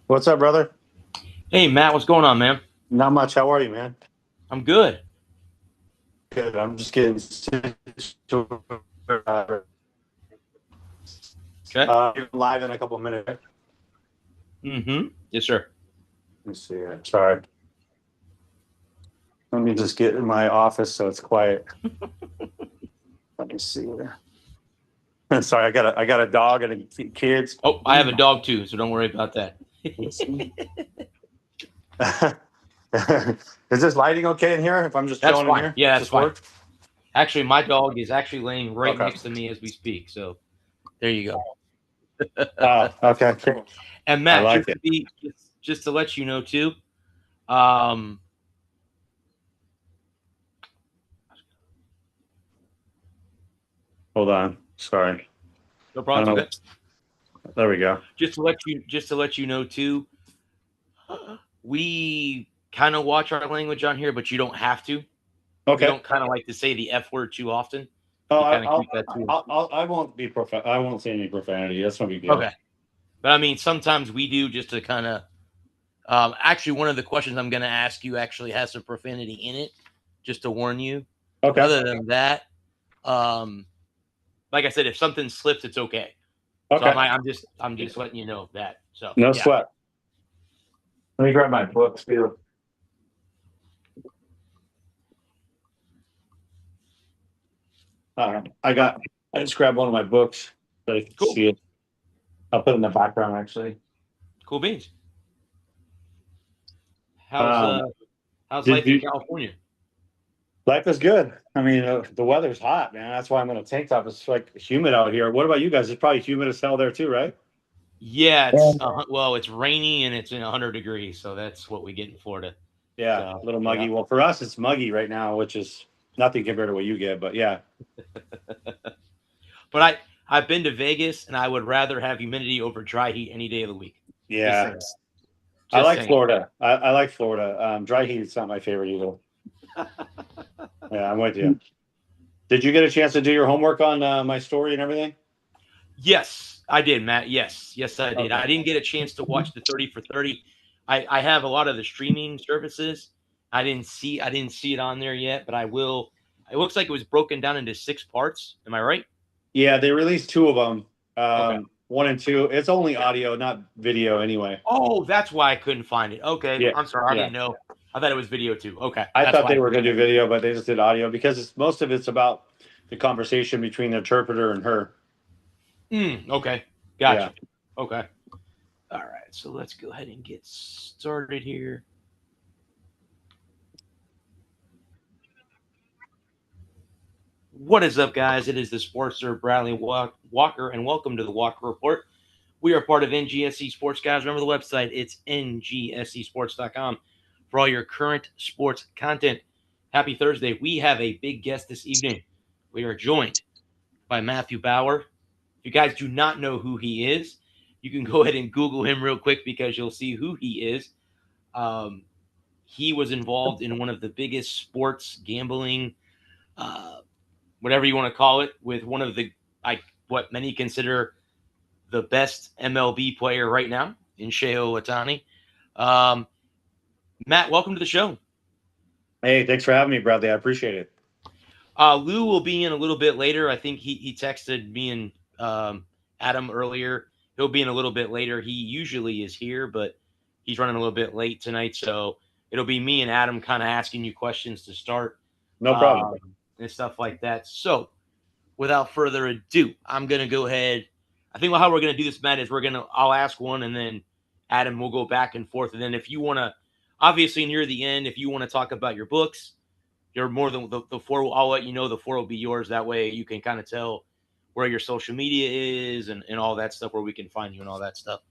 What's up, brother? Hey Matt, what's going on, man? Not much. How are you, man? I'm good. Good. I'm just getting situated. Okay. You're live in a couple of minutes. Let Mm-hmm. Yes, sir. me see here. Sorry. Let me just get in my office so it's quiet. Let me see here. Sorry, I got a dog and kids. Oh, I have a dog too, so don't worry about that. Let's see. Is this lighting okay in here? If I'm just That's chilling in fine. here, Yeah, does that's this fine. work? Actually, my dog is actually laying right Okay. next to me as we speak. So there you go. Oh, okay. Cool. And I Matt, like just it. to be just to let you know too, um, Hold on. Sorry. no I problem. don't It's know. okay. There we go. Just to let you know too, we kind of watch our language on here, but you don't have to. We Okay. don't kind of like to say the F word too often. Oh, We kind of keep that to. I won't be I won't say any profanity. That's no big deal. Okay. But I mean, sometimes we do just to kind of. Actually, one of the questions I'm going to ask you actually has some profanity in it, just to warn you. But Okay. other than that, um, like I said, if something slips, it's okay. So Okay. I'm just letting you know that. So No yeah, sweat. Let me grab my books, too. I just grabbed one of my books so I can cool, see it. I'll put it in the background, actually. cool beans. How's Um, uh how's did life in you, California? life is good. I mean, the weather's hot, man. That's why I'm in a tank top. It's like humid out here. What about you guys? It's probably humid as hell there, too, right? Yeah, Yeah. well, it's rainy and it's in 100 degrees, so that's what we get in Florida. Yeah, a So little yeah, muggy. Well, for us, it's muggy right now, which is nothing compared to what you get. But yeah, but I've been to Vegas and I would rather have humidity over dry heat any day of the week. Just yeah. saying. I Just like saying. Florida. I like Florida. Dry heat is not my favorite either. Yeah, I'm with you. Did you get a chance to do your homework on my story and everything? Yes, I did, Matt. Yes, I did. Okay. I didn't get a chance to watch the 30 for 30. I have a lot of the streaming services. I didn't see it on there yet, but I will. It looks like it was broken down into six parts. Am I right? Yeah, they released two of them. Okay. One and two. It's only audio, not video, anyway. Oh, that's why I couldn't find it. Okay, Yeah, I'm sorry. I yeah. didn't know. I thought it was video too. Okay, I that's thought why I they were couldn't going to do find it. video, but they just did audio because most of it's about the conversation between the interpreter and her. Okay, Yeah. gotcha. Okay. All right. So let's go ahead and get started here. What is up, guys? It is the Sportster Bradley Walker, and welcome to the Walker Report. We are part of NGSC Sports, guys. Remember the website, it's ngscsports.com for all your current sports content. Happy Thursday. We have a big guest this evening. We are joined by Matthew Bowyer. If you guys do not know who he is, you can go ahead and Google him real quick because you'll see who he is. Um, he was involved in one of the biggest sports gambling uh, whatever you want to call it, with one of the what many consider the best MLB player right now in Shohei Ohtani. Um, Matt, welcome to the show. Hey, thanks for having me, Bradley. I appreciate it. Lou will be in a little bit later. I think he texted me and Adam earlier. He'll be in a little bit later. He usually is here, but he's running a little bit late tonight, so it'll be me and Adam kind of asking you questions to start No problem. um, and stuff like that. So without further ado, I'm gonna go ahead. I think how we're gonna do this, Matt, is I'll ask one, and then Adam will go back and forth, and then if you want to, obviously near the end, if you want to talk about your books, you're more than the floor. I'll let you know the floor will be yours. That way you can kind of tell where your social media is and all that stuff, where we can find you and all that stuff.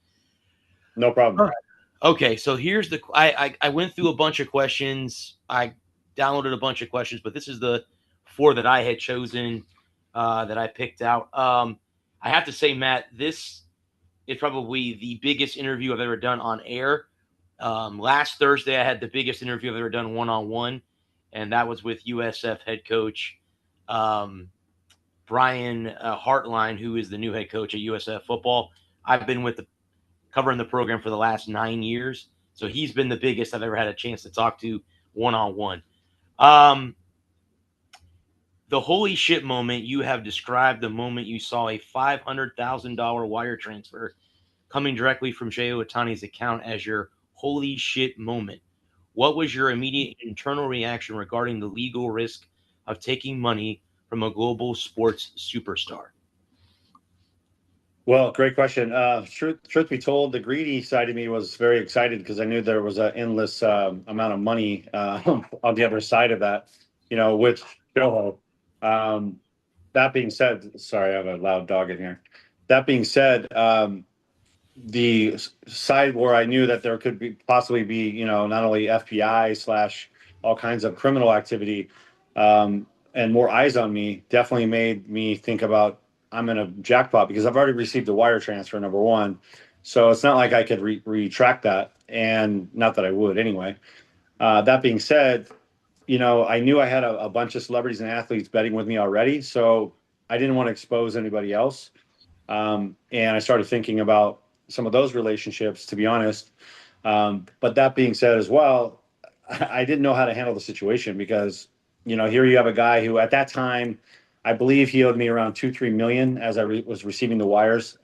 No All problem. right. Okay, so here's the I went through a bunch of questions. I downloaded a bunch of questions, but this is the four that I had chosen that I picked out. I have to say, Matt, this is probably the biggest interview I've ever done on air. Last Thursday, I had the biggest interview I've ever done one on one, and that was with USF head coach um, Brian Hartline, who is the new head coach at USF football. I've been with the covering the program for the last 9 years. So he's been the biggest I've ever had a chance to talk to one-on-one. The holy shit moment you have described the moment you saw a $500,000 wire transfer coming directly from Jay Otani's account as your holy shit moment. What was your immediate internal reaction regarding the legal risk of taking money from a global sports superstar? Well, great question. Truth be told, the greedy side of me was very excited because I knew there was an endless amount of money on the other side of that, with Joe. That being said, sorry, I have a loud dog in here. That being said, the side where I knew that there could possibly be, not only FBI / all kinds of criminal activity, and more eyes on me, definitely made me think about I'm in a jackpot because I've already received a wire transfer, number one. So it's not like I could retract that, and not that I would anyway. That being said, I knew I had a bunch of celebrities and athletes betting with me already, so I didn't want to expose anybody else. And I started thinking about some of those relationships, to be honest. But that being said as well, I didn't know how to handle the situation because, here you have a guy who at that time, I believe he owed me around 2-3 million as I was receiving the wires.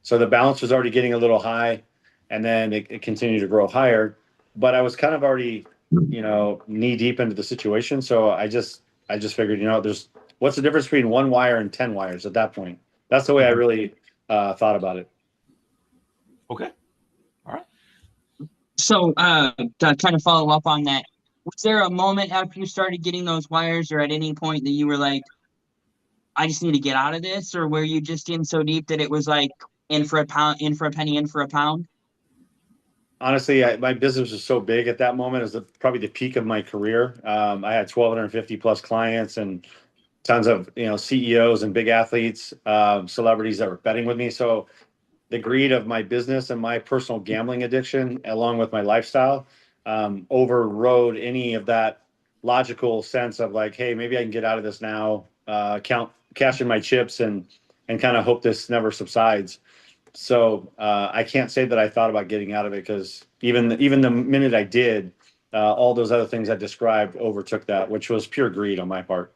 So the balance was already getting a little high, and then it continued to grow higher. But I was kind of already, knee deep into the situation. So I just figured, what's the difference between one wire and 10 wires at that point? That's the way I really thought about it. Okay. All right. So to kind of follow up on that, was there a moment after you started getting those wires or at any point that you were like, I just need to get out of this? Or were you just in so deep that it was like in for a pound, in for a penny, in for a pound? Honestly, my business was so big at that moment. It was probably the peak of my career. I had 1,250 plus clients and tons of, CEOs and big athletes, celebrities that were betting with me. So the greed of my business and my personal gambling addiction, along with my lifestyle, overrode any of that logical sense of like, hey, maybe I can get out of this now, cash in my chips and kind of hope this never subsides. So I can't say that I thought about getting out of it because even the minute I did, all those other things I described overtook that, which was pure greed on my part.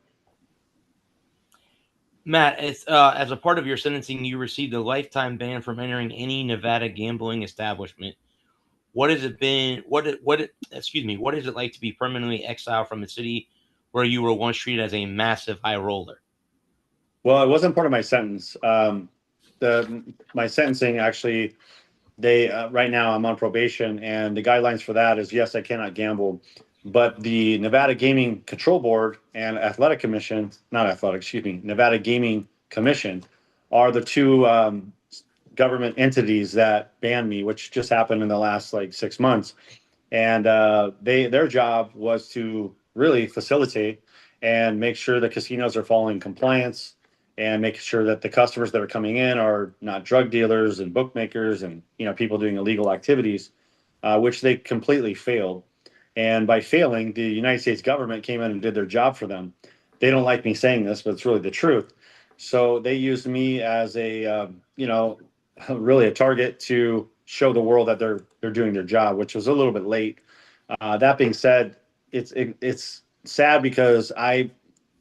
Matt, as a part of your sentencing, you received a lifetime ban from entering any Nevada gambling establishment. What has it been? Excuse me. What is it like to be permanently exiled from a city where you were once treated as a massive high roller? Well, it wasn't part of my sentence. My sentencing actually, they right now I'm on probation, and the guidelines for that is yes, I cannot gamble, but the Nevada Gaming Control Board and Athletic Commission, not athletic, excuse me, Nevada Gaming Commission, are the two government entities that banned me, which just happened in the last like 6 months. And their job was to really facilitate and make sure the casinos are following compliance and making sure that the customers that are coming in are not drug dealers and bookmakers and people doing illegal activities, which they completely failed. And by failing, the United States government came in and did their job for them. They don't like me saying this, but it's really the truth. So they used me as a really a target to show the world that they're doing their job, which was a little bit late. That being said, it's sad because I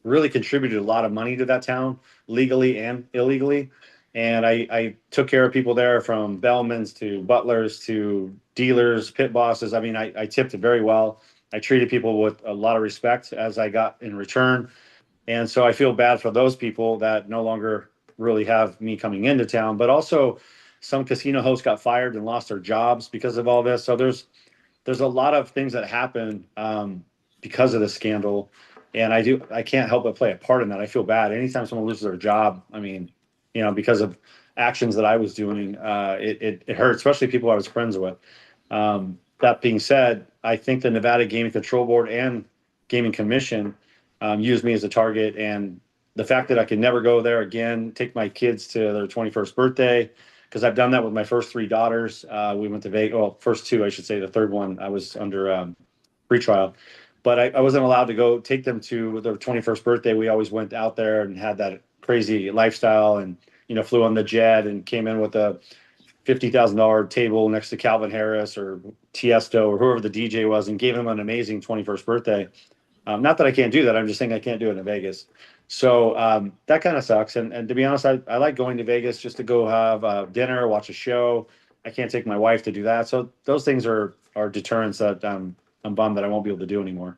really contributed a lot of money to that town, legally and illegally. And I took care of people there, from bellmans to butlers to dealers, pit bosses. I mean, I tipped it very well. I treated people with a lot of respect as I got in return. And so I feel bad for those people that no longer really have me coming into town, but also some casino hosts got fired and lost their jobs because of all this. So there's a lot of things that happen because of the scandal. And I can't help but play a part in that. I feel bad anytime someone loses their job. I mean, because of actions that I was doing, it hurts, especially people I was friends with. That being said, I think the Nevada Gaming Control Board and Gaming Commission used me as a target. And the fact that I could never go there again, take my kids to their 21st birthday, because I've done that with my first three daughters. We went to Vegas, well, first two, I should say. The third one, I was under pretrial. But I wasn't allowed to go take them to their 21st birthday. We always went out there and had that crazy lifestyle and, flew on the jet and came in with a $50,000 table next to Calvin Harris or Tiesto or whoever the DJ was and gave him an amazing 21st birthday. Not that I can't do that. I'm just saying I can't do it in Vegas. So that kind of sucks. And to be honest, I like going to Vegas just to go have dinner, watch a show. I can't take my wife to do that. So those things are deterrents that I'm bummed that I won't be able to do anymore.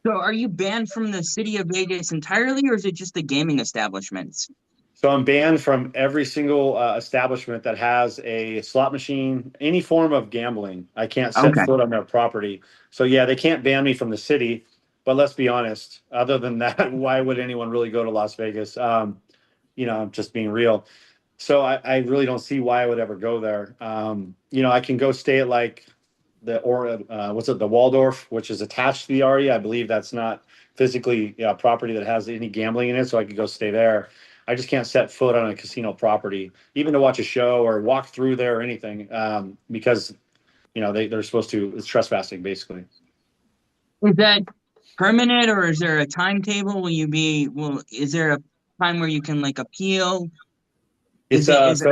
So are you banned from the city of Vegas entirely, or is it just the gaming establishments? So I'm banned from every single establishment that has a slot machine, any form of gambling. I can't set Okay. foot on their property. So yeah, they can't ban me from the city. But let's be honest. Other than that, why would anyone really go to Las Vegas? I'm just being real. So I really don't see why I would ever go there. I can go stay at like the Waldorf, which is attached to the Aria. I believe that's not physically property that has any gambling in it, so I could go stay there. I just can't set foot on a casino property, even to watch a show or walk through there or anything, because they're supposed to. It's trespassing, basically. Is that permanent, or is there a timetable? Is there a time where you can like appeal? It's Is it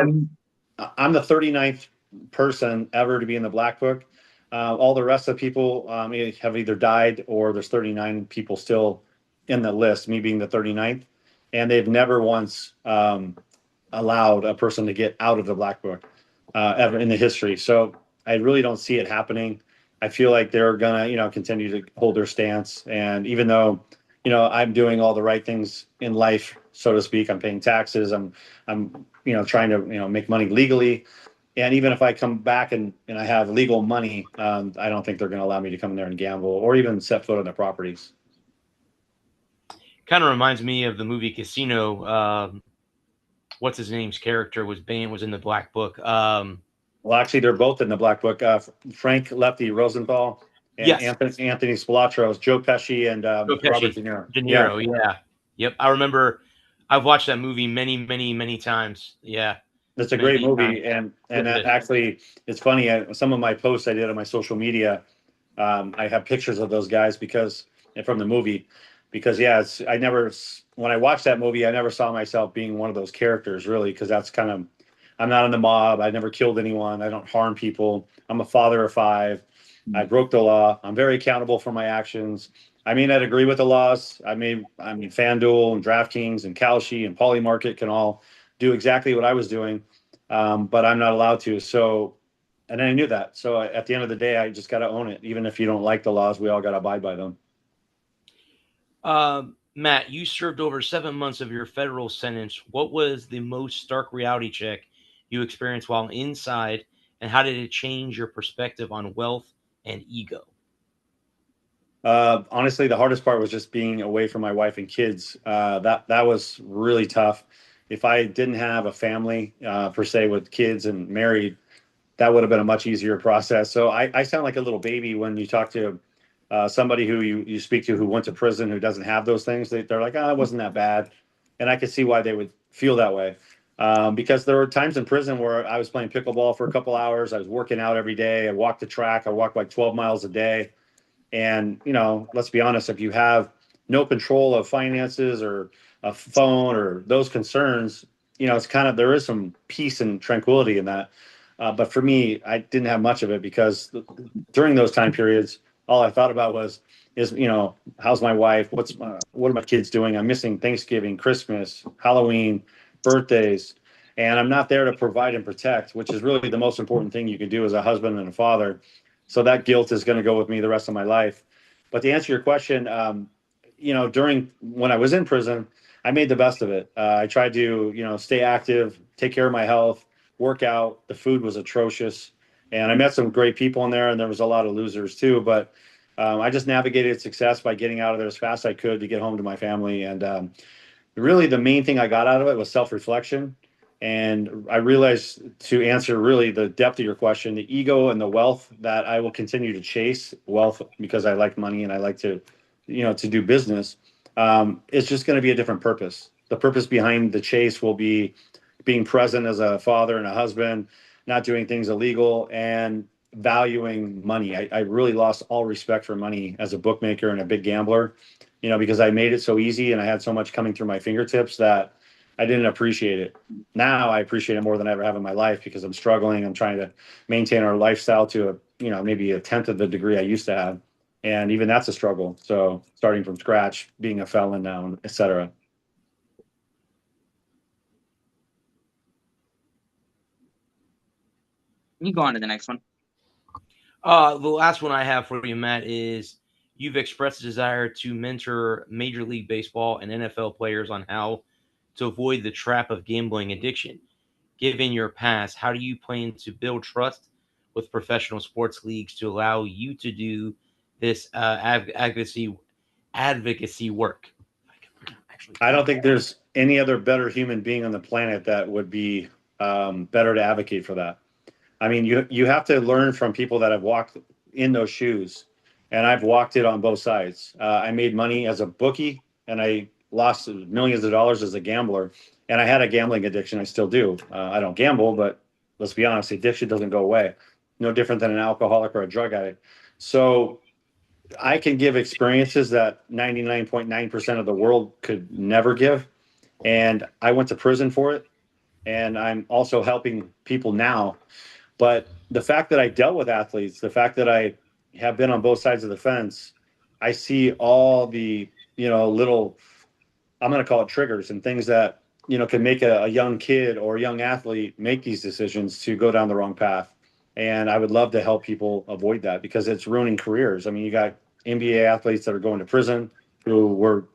I'm the 39th person ever to be in the Black Book. All the rest of the people have either died or there's 39 people still in the list, me being the 39th. And they've never once allowed a person to get out of the Black Book ever in the history. So I really don't see it happening. I feel like they're going to, continue to hold their stance. And even though, I'm doing all the right things in life, so to speak, I'm paying taxes. I'm trying to, make money legally. And even if I come back and I have legal money, I don't think they're going to allow me to come in there and gamble or even set foot on their properties. Kind of reminds me of the movie Casino. What's his name's character was in the Black Book. Well, actually, they're both in the Black Book. Frank Lefty Rosenthal and Yes. Anthony Spilotro, Joe Pesci, and Joe Pesci, Robert De Niro. De Niro, yeah. Yep. I remember I've watched that movie many, many, many times. Yeah. It's a great movie. And actually, it's funny. Some of my posts I did on my social media, I have pictures of those guys from the movie. Because, yeah, when I watched that movie, I never saw myself being one of those characters, really, because that's kind of, I'm not in the mob. I never killed anyone. I don't harm people. I'm a father of 5. I broke the law. I'm very accountable for my actions. I mean, I'd agree with the laws. FanDuel and DraftKings and Kalshi and Polymarket can all do exactly what I was doing, but I'm not allowed to. So, and I knew that. So at the end of the day, I just got to own it. Even if you don't like the laws, we all got to abide by them. Matt, you served over 7 months of your federal sentence. What was the most stark reality check you experienced while inside, and how did it change your perspective on wealth and ego? Honestly, the hardest part was just being away from my wife and kids. That was really tough. If I didn't have a family per se with kids and married, that would have been a much easier process. So I sound like a little baby when you talk to somebody who you speak to who went to prison who doesn't have those things. They're like, it wasn't that bad. And I could see why they would feel that way. Because there were times in prison where I was playing pickleball for a couple hours. I was working out every day. I walked the track. I walked like 12 miles a day. And, let's be honest, if you have no control of finances or a phone or those concerns, it's there is some peace and tranquility in that. But for me, I didn't have much of it because during those time periods, all I thought about is how's my wife? What are my kids doing? I'm missing Thanksgiving, Christmas, Halloween, birthdays, and I'm not there to provide and protect, which is really the most important thing you can do as a husband and a father. So that guilt is going to go with me the rest of my life. But to answer your question, during when I was in prison, I made the best of it. I tried to, stay active, take care of my health, work out. The food was atrocious. And I met some great people in there, and there was a lot of losers too. But I just navigated success by getting out of there as fast as I could to get home to my family. And really, the main thing I got out of it was self-reflection. And I realized, to answer really the depth of your question, the ego and the wealth that I will continue to chase, wealth because I like money and I like to, to do business. It's just going to be a different purpose. The purpose behind the chase will be being present as a father and a husband, not doing things illegal, and valuing money. I really lost all respect for money as a bookmaker and a big gambler, because I made it so easy and I had so much coming through my fingertips that I didn't appreciate it. Now I appreciate it more than I ever have in my life because I'm struggling. I'm trying to maintain our lifestyle to maybe a tenth of the degree I used to have. And even that's a struggle. So starting from scratch, being a felon now, et cetera. You go on to the next one. The last one I have for you, Matt, is you've expressed a desire to mentor Major League Baseball and NFL players on how to avoid the trap of gambling addiction. Given your past, how do you plan to build trust with professional sports leagues to allow you to do this advocacy work? I don't think there's any other better human being on the planet that would be better to advocate for that. I mean, you have to learn from people that have walked in those shoes, and I've walked it on both sides. I made money as a bookie, and I lost millions of dollars as a gambler, and I had a gambling addiction. I still do. I don't gamble, but let's be honest, addiction doesn't go away. No different than an alcoholic or a drug addict. So I can give experiences that 99.9% of the world could never give, and I went to prison for it, and I'm also helping people now. But the fact that I dealt with athletes, the fact that I have been on both sides of the fence, I see all the, little, I'm going to call it triggers and things that, can make a young kid or a young athlete make these decisions to go down the wrong path. And I would love to help people avoid that because it's ruining careers. I mean, you got NBA athletes that are going to prison who were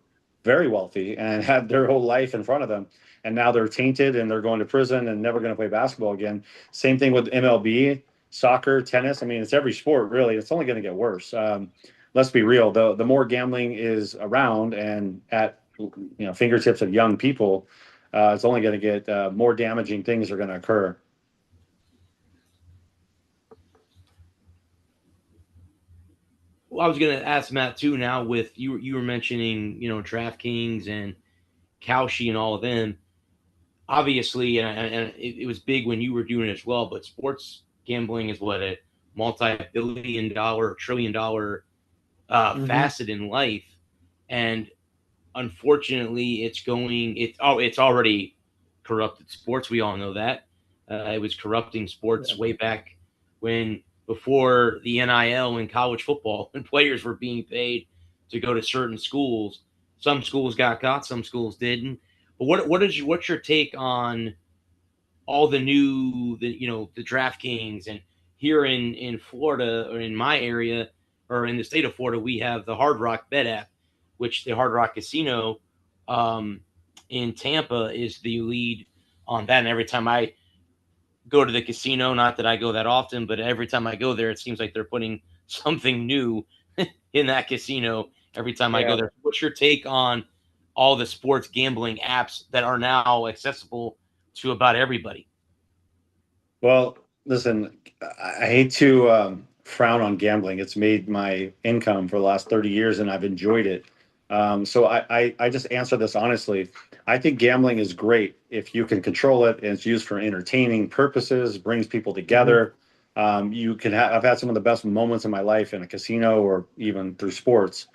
very wealthy and had their whole life in front of them. And now they're tainted and they're going to prison and never going to play basketball again. Same thing with MLB, soccer, tennis. I mean, it's every sport, really. It's only going to get worse. Let's be real. The more gambling is around and at fingertips of young people, it's only going to get more damaging things are going to occur. Well, I was going to ask Matt too. Now, with you were mentioning DraftKings and Kalshi and all of them. Obviously, and it was big when you were doing it as well. But sports gambling is what a multi-billion-dollar, trillion-dollar facet in life, and unfortunately, it's already corrupted sports. We all know that. It was corrupting sports way back before the NIL in college football, when players were being paid to go to certain schools. Some schools got caught, some schools didn't. But what's your take on all the the DraftKings, and here in Florida, or in my area, or in the state of Florida, we have the Hard Rock Bet app, which the Hard Rock Casino in Tampa is the lead on that. And every time I go to the casino, not that I go that often, but every time I go there, it seems like they're putting something new in that casino every time I go there. What's your take on all the sports gambling apps that are now accessible to about everybody? Well, listen, I hate to frown on gambling. It's made my income for the last 30 years and I've enjoyed it. So I just answer this honestly. I think gambling is great if you can control it and it's used for entertaining purposes, brings people together. I've had some of the best moments in my life in a casino or even through sports.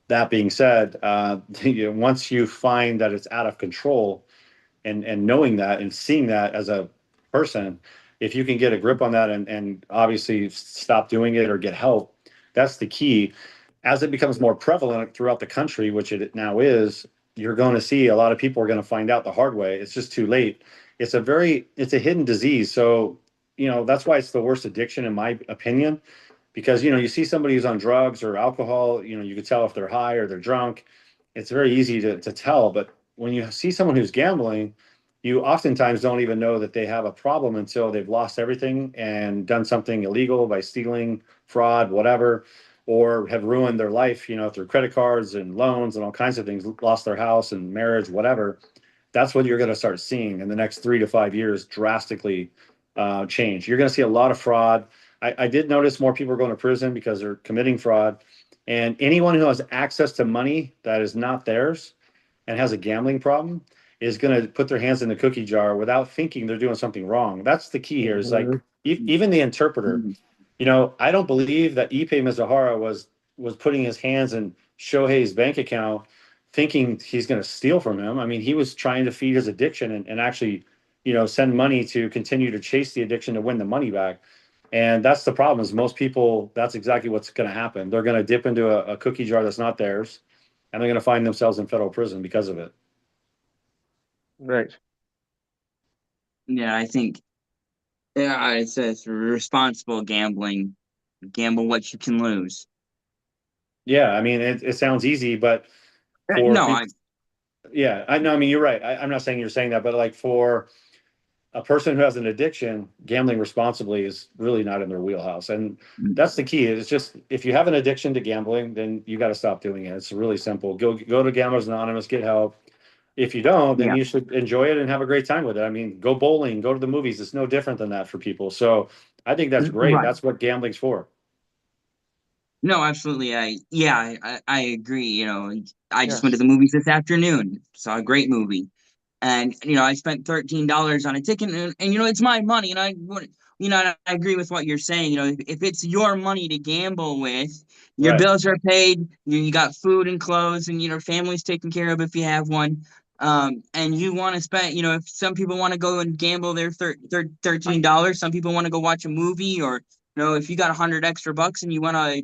That being said, once you find that it's out of control and knowing that and seeing that as a person, if you can get a grip on that and obviously stop doing it or get help, that's the key. As it becomes more prevalent throughout the country, which it now is, you're going to see a lot of people are going to find out the hard way. It's just too late. It's a hidden disease. So, that's why it's the worst addiction in my opinion, because, you see somebody who's on drugs or alcohol, you can tell if they're high or they're drunk. It's very easy to tell. But when you see someone who's gambling, you oftentimes don't even know that they have a problem until they've lost everything and done something illegal by stealing, fraud, whatever, or have ruined their life, through credit cards and loans and all kinds of things, lost their house and marriage, whatever. That's what you're going to start seeing in the next 3 to 5 years drastically change. You're going to see a lot of fraud. I did notice more people are going to prison because they're committing fraud. And anyone who has access to money that is not theirs and has a gambling problem is going to put their hands in the cookie jar without thinking they're doing something wrong. That's the key here. Is like even the interpreter. I don't believe that Ipe Mizuhara was putting his hands in Shohei's bank account thinking he's going to steal from him. I mean, he was trying to feed his addiction and actually, send money to continue to chase the addiction to win the money back. And that's the problem is most people, that's exactly what's going to happen. They're going to dip into a cookie jar that's not theirs, and they're going to find themselves in federal prison because of it. Right. Yeah, I think it says responsible gambling. Gamble what you can lose. Yeah, I mean, it sounds easy, but for No, people, yeah, I know. I mean, you're right. I'm not saying you're saying that, but like for a person who has an addiction, gambling responsibly is really not in their wheelhouse. And that's the key. It's just if you have an addiction to gambling, then you got to stop doing it. It's really simple. Go to Gamblers Anonymous, get help. If you don't, then Yeah. you should enjoy it and have a great time with it. I mean, go bowling, go to the movies. It's no different than that for people. So I think that's great. Right. That's what gambling's for. No, absolutely. I agree. I just went to Yes. the movies this afternoon. Saw a great movie. And I spent $13 on a ticket, and it's my money, and I agree with what you're saying. If it's your money to gamble with, your Right. bills are paid, you got food and clothes, and family's taken care of if you have one. And you want to spend, if some people want to go and gamble their $13, some people want to go watch a movie, or if you got 100 extra bucks and you want to,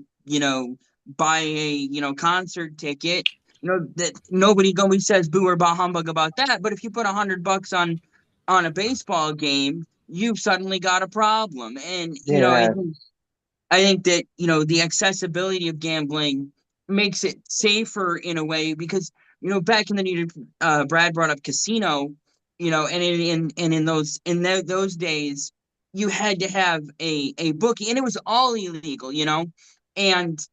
buy a concert ticket. That nobody says boo or bah humbug about that. But if you put $100 on a baseball game, you've suddenly got a problem. And Yeah. I think that the accessibility of gambling makes it safer in a way because back in the day, Brad brought up casino, and in those days you had to have a bookie, and it was all illegal, and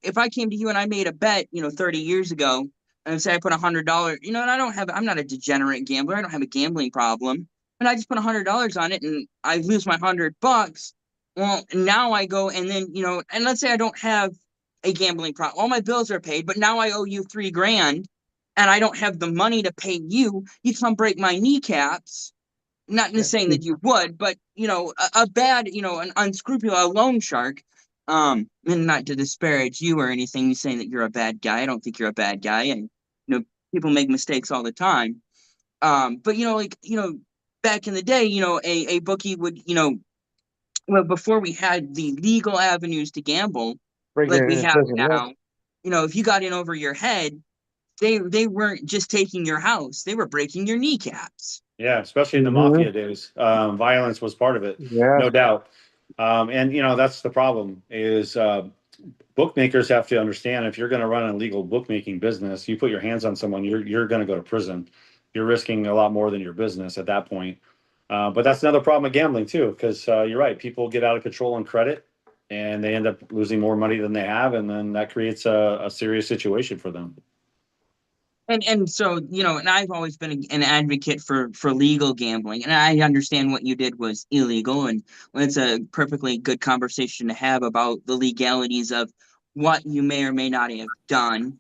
if I came to you and I made a bet, 30 years ago, and say I put $100, and I'm not a degenerate gambler. I don't have a gambling problem. And I just put $100 on it and I lose my $100. Well, now I go and then, and let's say I don't have a gambling problem. All my bills are paid, but now I owe you $3,000 and I don't have the money to pay you. You come break my kneecaps. Not in saying that you would, but a bad, an unscrupulous loan shark. And not to disparage you or anything, saying that you're a bad guy. I don't think you're a bad guy, and people make mistakes all the time. But back in the day, a bookie would, well, before we had the legal avenues to gamble, Break like it we in have prison. now, if you got in over your head, they weren't just taking your house; they were breaking your kneecaps. Yeah, especially in the Mhm. mafia days. Violence was part of it, Yeah. no doubt. And that's the problem is bookmakers have to understand if you're going to run an illegal bookmaking business, you put your hands on someone, you're going to go to prison. You're risking a lot more than your business at that point. But that's another problem with gambling too, because you're right. People get out of control on credit, and they end up losing more money than they have, and then that creates a serious situation for them. And so, and I've always been an advocate for legal gambling, and I understand what you did was illegal, and it's a perfectly good conversation to have about the legalities of what you may or may not have done.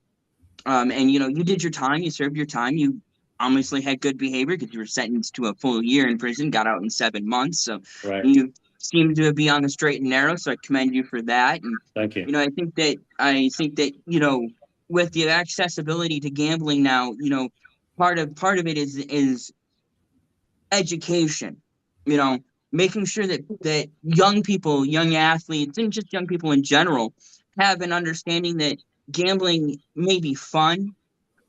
And you did your time, you served your time, you obviously had good behavior because you were sentenced to a full year in prison, got out in 7 months, so Right. you seem to be on the straight and narrow. So I commend you for that. And Thank you. I think that with the accessibility to gambling now, part of it is education. Making sure that young people, young athletes, and just young people in general have an understanding that gambling may be fun,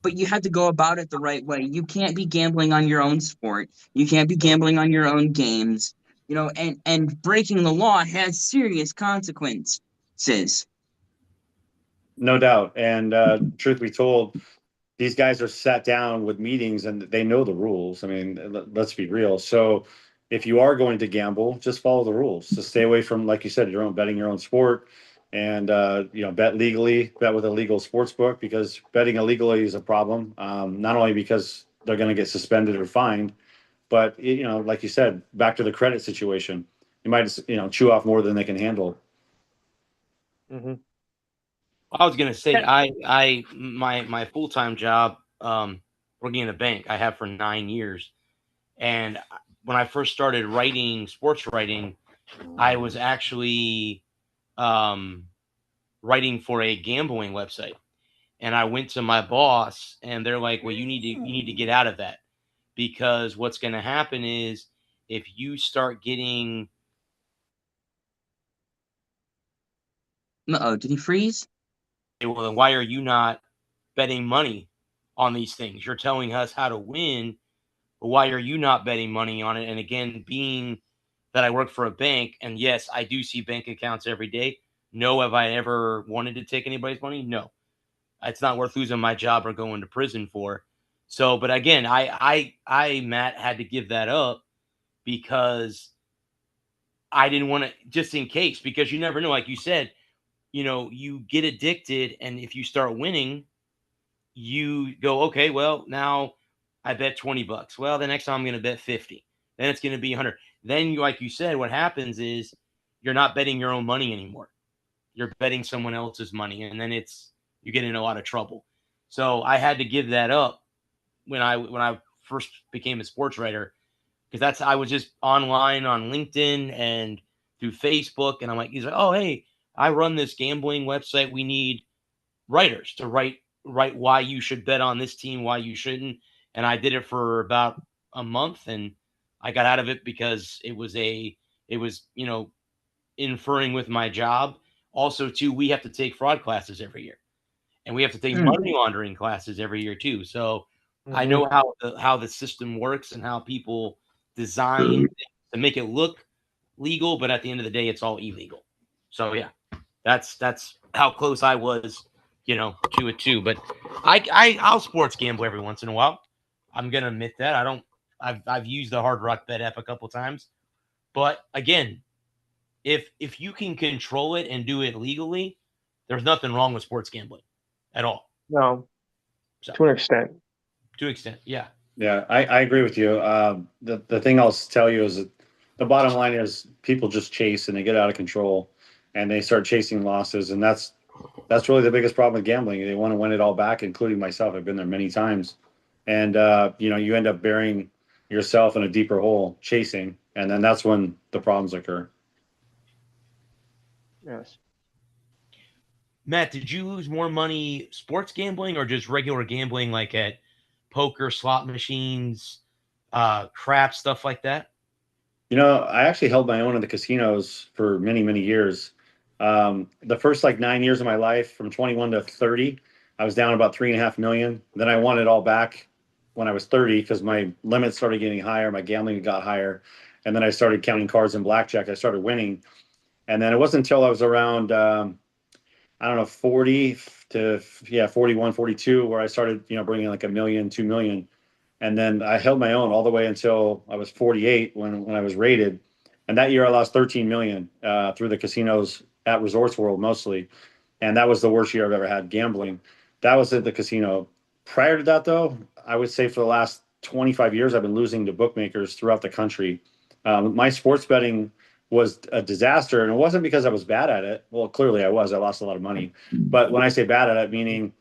but you have to go about it the right way. You can't be gambling on your own sport. You can't be gambling on your own games. And breaking the law has serious consequences. No doubt. And truth be told, these guys are sat down with meetings and they know the rules. I mean, let's be real. So if you are going to gamble, just follow the rules. So stay away from, like you said, betting your own sport, and bet legally, bet with a legal sports book, because betting illegally is a problem. Not only because they're going to get suspended or fined, but like you said, back to the credit situation, you might chew off more than they can handle. Mm-hmm. I was gonna say my full-time job, working in a bank, I have for 9 years, and when I first started writing sports writing, I was actually writing for a gambling website, And I went to my boss, and they're like, "Well, you need to get out of that, because what's going to happen is if you start getting." Uh-oh, did he freeze? Well, then why are you not betting money on these things? You're telling us how to win, but why are you not betting money on it? And again, being that I work for a bank, and yes, I do see bank accounts every day. No, have I ever wanted to take anybody's money? No. It's not worth losing my job or going to prison for. So, but again, Matt, had to give that up because I didn't want to, just in case, because you never know. Like you said, you get addicted, and if you start winning, you go, okay, well, now I bet $20. Well, the next time I'm going to bet 50. Then it's going to be 100. Then, like you said, what happens is you're not betting your own money anymore. You're betting someone else's money, and then you get in a lot of trouble. So I had to give that up when I first became a sports writer, because I was just online on LinkedIn and through Facebook, and he's like, oh, hey, I run this gambling website. We need writers to write why you should bet on this team, why you shouldn't. And I did it for about a month, and I got out of it because it was inferring with my job. Also, too, we have to take fraud classes every year, and we have to take money laundering classes every year too. So I know how the system works and how people design to make it look legal, but at the end of the day, it's all illegal. So yeah, that's how close I was, to it too. But I'll sports gamble every once in a while. I'm gonna admit that I've used the Hard Rock Bet app a couple times, but again, if you can control it and do it legally, there's nothing wrong with sports gambling at all. No, So, to an extent. Yeah. Yeah, I agree with you. The thing I'll tell you is that the bottom line is people just chase and they get out of control and they start chasing losses. And that's really the biggest problem with gambling. They want to win it all back, including myself. I've been there many times. And, you end up burying yourself in a deeper hole chasing. And then that's when the problems occur. Yes. Matt, did you lose more money sports gambling or just regular gambling, like at poker, slot machines, crap, stuff like that? I actually held my own in the casinos for many, many years. The first 9 years of my life, from 21 to 30, I was down about 3.5 million. Then I won it all back when I was 30 because my limit started getting higher, my gambling got higher, and then I started counting cards and blackjack. I started winning, and then it wasn't until I was around, I don't know, 40 to 41, 42, where I started, bringing like 1 million, 2 million. And then I held my own all the way until I was 48 when I was rated. And that year I lost 13 million through the casinos at Resorts World mostly. And that was the worst year I've ever had gambling. That was at the casino. Prior to that, though, I would say for the last 25 years, I've been losing to bookmakers throughout the country. My sports betting was a disaster. And it wasn't because I was bad at it. Well, clearly I was. I lost a lot of money. But when I say bad at it, meaning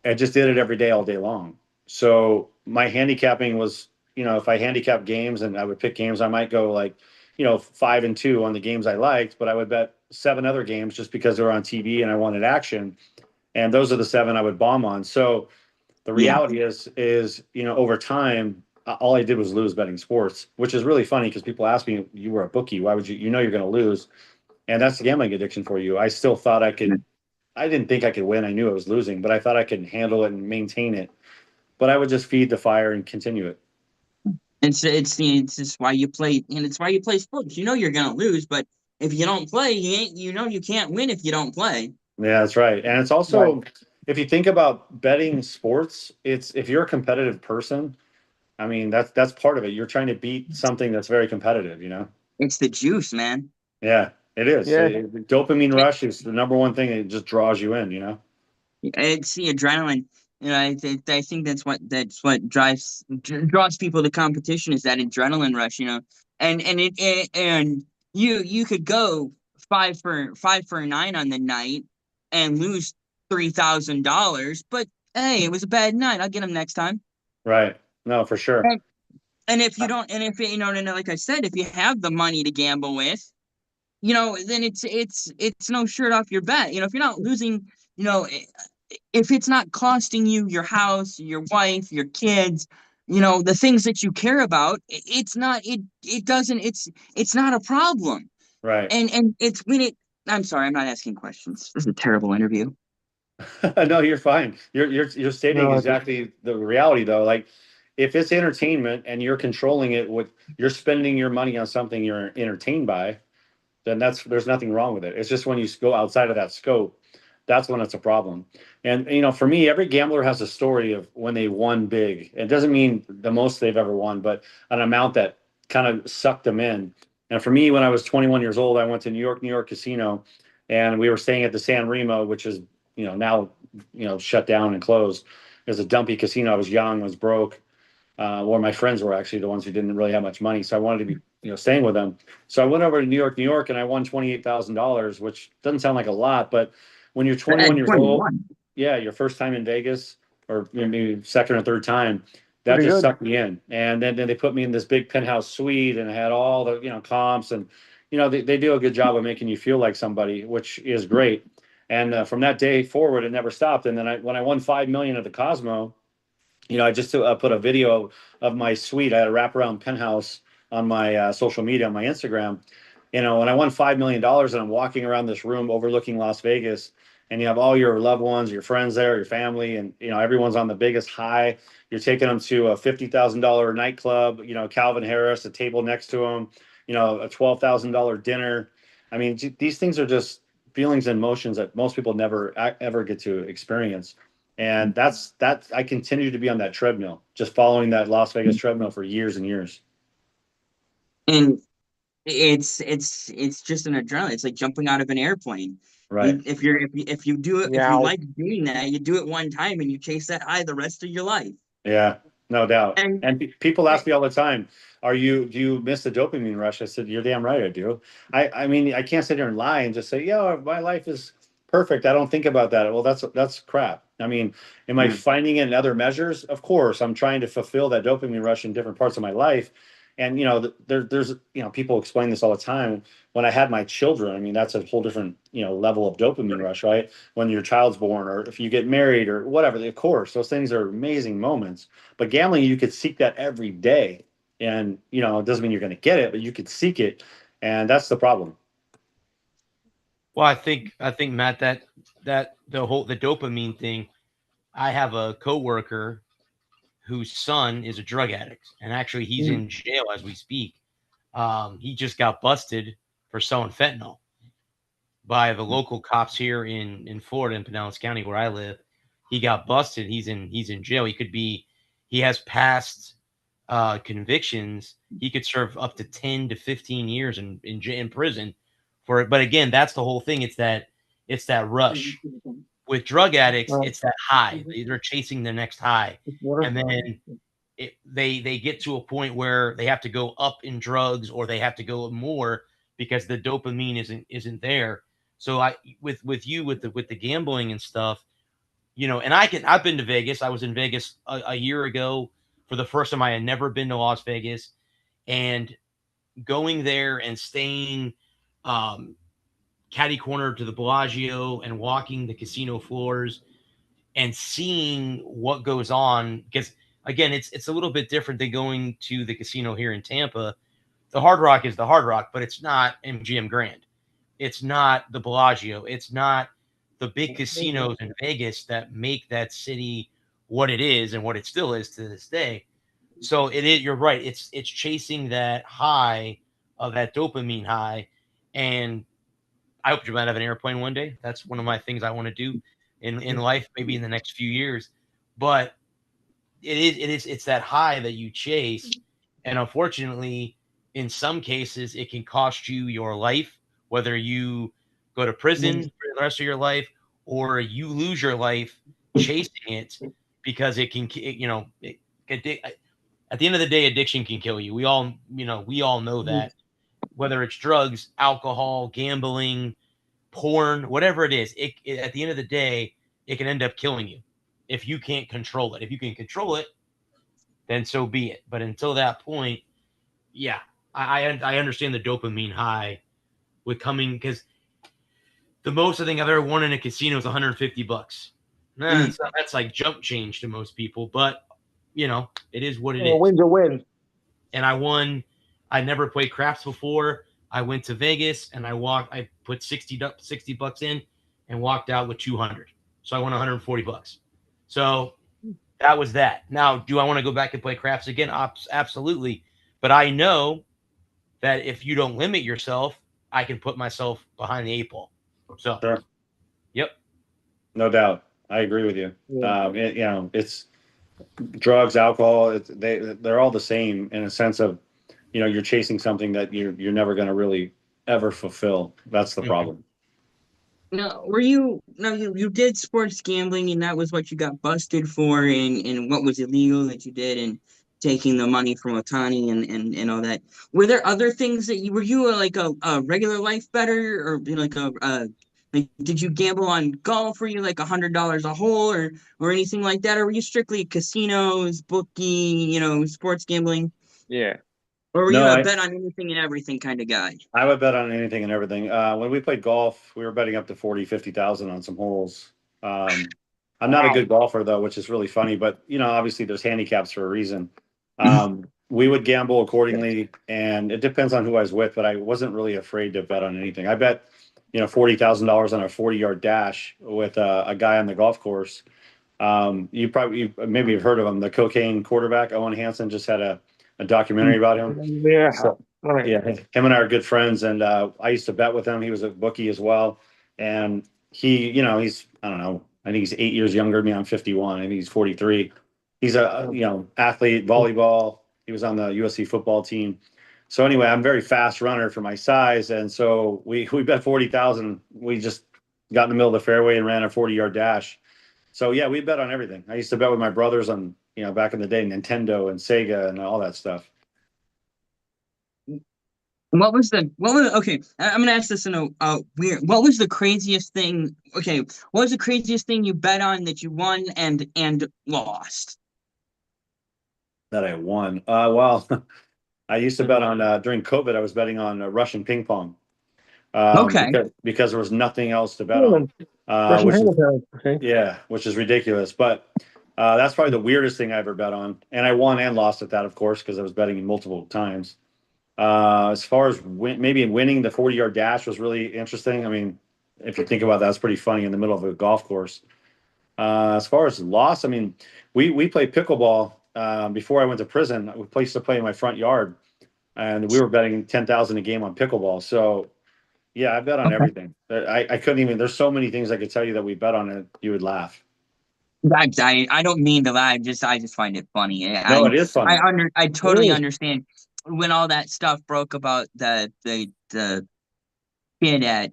I just did it every day, all day long. So my handicapping was, if I handicap games and I would pick games, I might go 5-2 on the games I liked, but I would bet 7 other games just because they were on TV and I wanted action. And those are the 7 I would bomb on. So the reality is, over time, all I did was lose betting sports, which is really funny because people ask me, you were a bookie, why would you're going to lose? And that's the gambling addiction for you. I still thought I didn't think I could win. I knew I was losing, but I thought I could handle it and maintain it. But I would just feed the fire and continue it. It's just why you play, and it's why you play sports. You're gonna lose, but if you don't play, you can't win if you don't play. Yeah, that's right. And it's also, if you think about betting sports, it's if you're a competitive person, I mean, that's part of it. You're trying to beat something that's very competitive, It's the juice, man. Yeah, it is. Yeah. The dopamine rush is the number one thing that just draws you in. It's the adrenaline. I think that's what draws people to competition, is that adrenaline rush. And you could go 5 for 9 on the night and lose $3,000, but hey, it was a bad night. I'll get them next time. Right. No, for sure. And if you don't, and if and like I said, if you have the money to gamble with, then it's no shirt off your back. If you're not losing, if it's not costing you your house, your wife, your kids, the things that you care about, it's not it doesn't it's not a problem. Right. And it's when it I'm sorry, I'm not asking questions. This is a terrible interview. No, you're fine. You're stating No, exactly the reality though. Like if it's entertainment and you're controlling it with you're spending your money on something you're entertained by, then there's nothing wrong with it. It's just when you go outside of that scope, that's when it's a problem. And for me, every gambler has a story of when they won big. It doesn't mean the most they've ever won, but an amount that kind of sucked them in. And for me, when I was 21 years old, I went to New York Casino, and we were staying at the San Remo, which is now shut down and closed. It was a dumpy casino. I was young, was broke. Or my friends were actually the ones who didn't really have much money, so I wanted to be staying with them. So I went over to New York, and I won $28,000, which doesn't sound like a lot, but when you're 21 At years old, 21. yeah, your first time in Vegas, or maybe second or third time, that Pretty just good. sucked me in. And then they put me in this big penthouse suite, and I had all the comps, and they do a good job of making you feel like somebody, which is great. And from that day forward, it never stopped. And then when I won 5 million at the Cosmo, I just put a video of my suite. I had a wraparound penthouse on my social media, on my Instagram. When I won $5 million, and I'm walking around this room overlooking Las Vegas, and you have all your loved ones, your friends there, your family, and everyone's on the biggest high. You're taking them to a $50,000 nightclub, Calvin Harris, a table next to them, a $12,000 dinner. I mean, these things are just feelings and emotions that most people never ever get to experience. And that's I continue to be on that treadmill, just following that Las Vegas treadmill for years and years. And it's just an adrenaline. It's like jumping out of an airplane. Right. If you do it, if Yeah. you like doing that, you do it one time and you chase that high the rest of your life. Yeah, no doubt. And And people ask me all the time, do you miss the dopamine rush? I said, you're damn right I do. I mean, I can't sit here and lie and just say, yeah, my life is perfect. I don't think about that. Well, that's crap. I mean, am I finding it in other measures? Of course, I'm trying to fulfill that dopamine rush in different parts of my life. And there's people explain this all the time. When I had my children, I mean, that's a whole different level of dopamine rush, right? When your child's born, or if you get married, or whatever. Of course, those things are amazing moments. But gambling, you could seek that every day, and it doesn't mean you're going to get it, but you could seek it, and that's the problem. Well, I think Matt, that the dopamine thing. I have a coworker whose son is a drug addict, and actually he's in jail as we speak. He just got busted for selling fentanyl by the local cops here in Florida, in Pinellas County, where I live. He got busted. He's in jail. He has past convictions. He could serve up to 10 to 15 years in prison for it. But again, that's the whole thing. It's that rush. With drug addicts, it's that high. They're chasing the next high, and then they get to a point where they have to go up in drugs, or they have to go more because the dopamine isn't there. So with the gambling and stuff, and I've been to Vegas. I was in Vegas a year ago for the first time. I had never been to Las Vegas, and going there and staying catty corner to the Bellagio and walking the casino floors and seeing what goes on, because again, it's a little bit different than going to the casino here in Tampa. The Hard Rock is the Hard Rock, but it's not MGM Grand. It's not the Bellagio. It's not the big casinos in Vegas that make that city what it is and what it still is to this day. So you're right. It's chasing that high of that dopamine high. And I hope you might have an airplane one day. That's one of my things I want to do in life, maybe in the next few years. But it's that high that you chase. And unfortunately, in some cases, it can cost you your life, whether you go to prison for the rest of your life or you lose your life chasing it, because at the end of the day, addiction can kill you. We all know that, whether it's drugs, alcohol, gambling, porn, whatever it is, at the end of the day, it can end up killing you if you can't control it. If you can control it, then so be it. But until that point, yeah, I understand the dopamine high with coming, because the most I think I've ever won in a casino is $150. Nah, that's like jump change to most people, but you know, it is what it A is. win's a win. And I won. I never played craps before. I went to Vegas and I put 60 bucks in and walked out with 200. So I won 140 bucks. So that was that. Now, do I want to go back and play craps again? Absolutely. But I know that if you don't limit yourself, I can put myself behind the 8 ball. So, Sure. Yep. No doubt. I agree with you. Yeah. You know, it's drugs, alcohol, they're all the same in a sense of, you know, you're chasing something that you're never going to really ever fulfill. That's the problem. No, you did sports gambling and that was what you got busted for and what was illegal that you did and taking the money from Otani and all that. Were there other things that were you like a regular life better or like like did you gamble on golf? Were you like $100 a hole or anything like that? Or were you strictly casinos, bookie, sports gambling? Yeah. Or were you No, a bet on anything and everything kind of guy? I would bet on anything and everything. When we played golf, we were betting up to 40, 50,000 on some holes. I'm not a good golfer though, which is really funny, but you know, obviously there's handicaps for a reason. We would gamble accordingly and it depends on who I was with, but I wasn't really afraid to bet on anything. I bet, you know, $40,000 on a 40-yard dash with a guy on the golf course. You maybe have heard of him, the cocaine quarterback, Owen Hansen just had a documentary about him. Yeah. So, Right. yeah, him and I are good friends, and I used to bet with him. He was a bookie as well, and he, you know, he's I don't know, I think he's 8 years younger than me. I'm 51. I think he's 43. He's a athlete, volleyball. He was on the USC football team. So anyway, I'm a very fast runner for my size, and so we bet 40,000. We just got in the middle of the fairway and ran a 40-yard dash. So yeah, we bet on everything. I used to bet with my brothers on back in the day, Nintendo and Sega and all that stuff. Okay, I'm gonna ask this in a weird. What was the craziest thing? Okay, what was the craziest thing you bet on that you won and lost? That I won. Well, I used to bet on during COVID. I was betting on Russian ping pong. Okay. Because there was nothing else to bet on. Russian Which is, Hamilton. Okay. yeah, which is ridiculous. But that's probably the weirdest thing I ever bet on, and I won and lost at that, of course, because I was betting multiple times. As far as maybe winning the 40-yard dash was really interesting. I mean, if you think about that, it's pretty funny in the middle of a golf course. As far as loss, I mean, we played pickleball before I went to prison. We used to play in my front yard, and we were betting 10,000 a game on pickleball. So yeah, I bet on everything. I couldn't even. There's so many things I could tell you that we bet on it. You would laugh. I don't mean to lie. I just find it funny. No, it is funny. I totally understand when all that stuff broke about the kid at.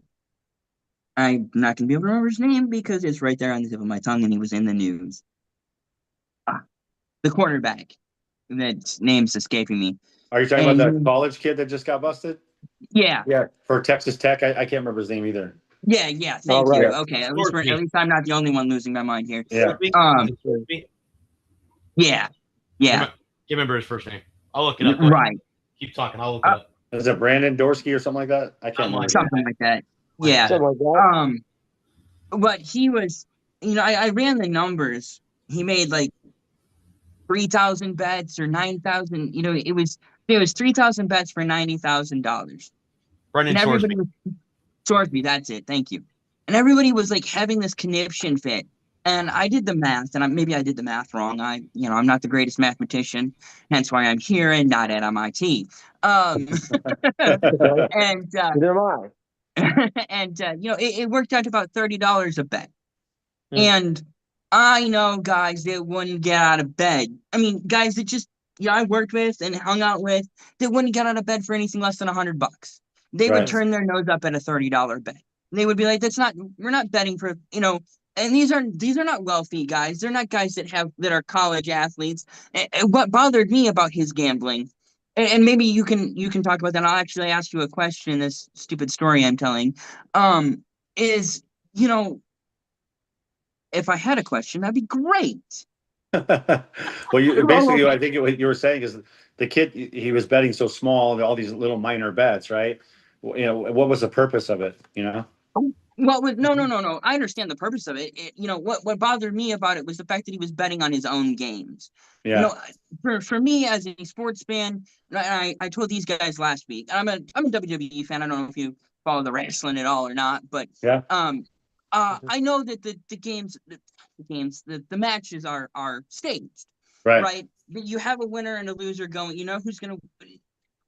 I'm not gonna be able to remember his name because it's right there on the tip of my tongue, and he was in the news. The quarterback, that name's escaping me. Are you talking about the college kid that just got busted? Yeah. Yeah, for Texas Tech. I can't remember his name either. Yeah. Thank right. you. Okay, at least I'm not the only one losing my mind here. Yeah. Yeah. Can't remember his first name. I'll look it up. Right. Keep talking. I'll look it up. Is it Brandon Dorsky or something like that? I can't remember. Something like that. Yeah. Something like that. But he was, I ran the numbers. He made like 3,000 bets or 9,000. It was 3,000 bets for $90,000. Brendan Sorsby, that's it. Thank you. And everybody was like having this conniption fit. And I did the math, and maybe I did the math wrong. I'm not the greatest mathematician, hence why I'm here and not at MIT. And Neither am I. and it worked out to about $30 a bet. And I know guys that wouldn't get out of bed. I mean, guys that just I worked with and hung out with that wouldn't get out of bed for anything less than $100. They would turn their nose up at a $30 bet. They would be like, we're not betting for, and these are not wealthy guys. They're not guys that are college athletes. And what bothered me about his gambling, and maybe you can talk about that. I'll actually ask you a question in this stupid story I'm telling. Is if I had a question, that'd be great. Well, basically, I think what you were saying is the kid, he was betting so small, all these little minor bets, right? What was the purpose of it? Well, no. I understand the purpose of it. What bothered me about it was the fact that he was betting on his own games. You Yeah, know, for me as a sports fan, and I told these guys last week. I'm a WWE fan. I don't know if you follow the wrestling at all or not, but yeah, um, Mhm. I know that the matches are staged, right, right? That you have a winner and a loser going. You know who's gonna.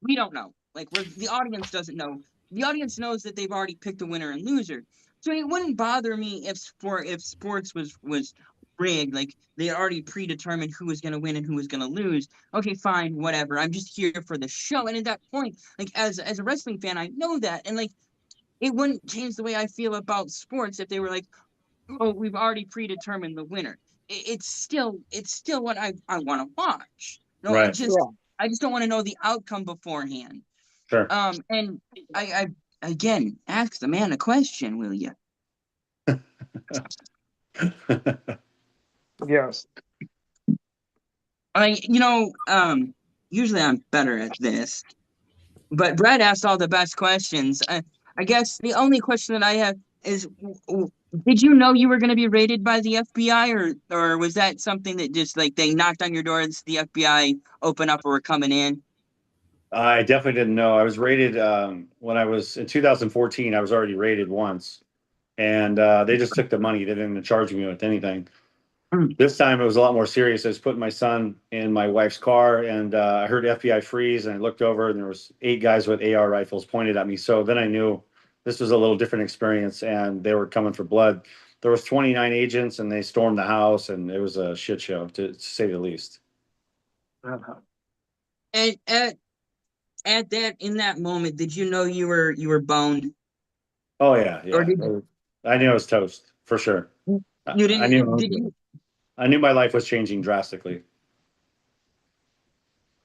We don't know. Like the audience doesn't know. The audience knows that they've already picked a winner and loser. So it wouldn't bother me if sports was rigged, like they already predetermined who was going to win and who was going to lose. Okay, fine, whatever. I'm just here for the show. And at that point, like as a wrestling fan, I know that, and like it wouldn't change the way I feel about sports if they were like, oh, we've already predetermined the winner. It's still what I want to watch. No, right, Yeah. I just don't want to know the outcome beforehand. sure. And I again ask the man a question, will you? Yes. Usually I'm better at this, but Brad asked all the best questions. I guess the only question that I have is, did you know you were going to be raided by the FBI, or was that something that just like they knocked on your door, and the FBI opened up or were coming in? I definitely didn't know. I was rated when I was in 2014. I was already rated once, and they just took the money. They didn't charge me with anything. Mm. This time it was a lot more serious. I was putting my son in my wife's car, and I heard FBI freeze, and I looked over, and there was 8 guys with AR rifles pointed at me. So then I knew this was a little different experience, and they were coming for blood. There was 29 agents, and they stormed the house, and it was a shit show to say the least. Uh-huh. And at that in that moment, did you know you were boned, Oh yeah, or yeah. did I knew I was toast for sure. you I didn't? Did knew you I knew my life was changing drastically.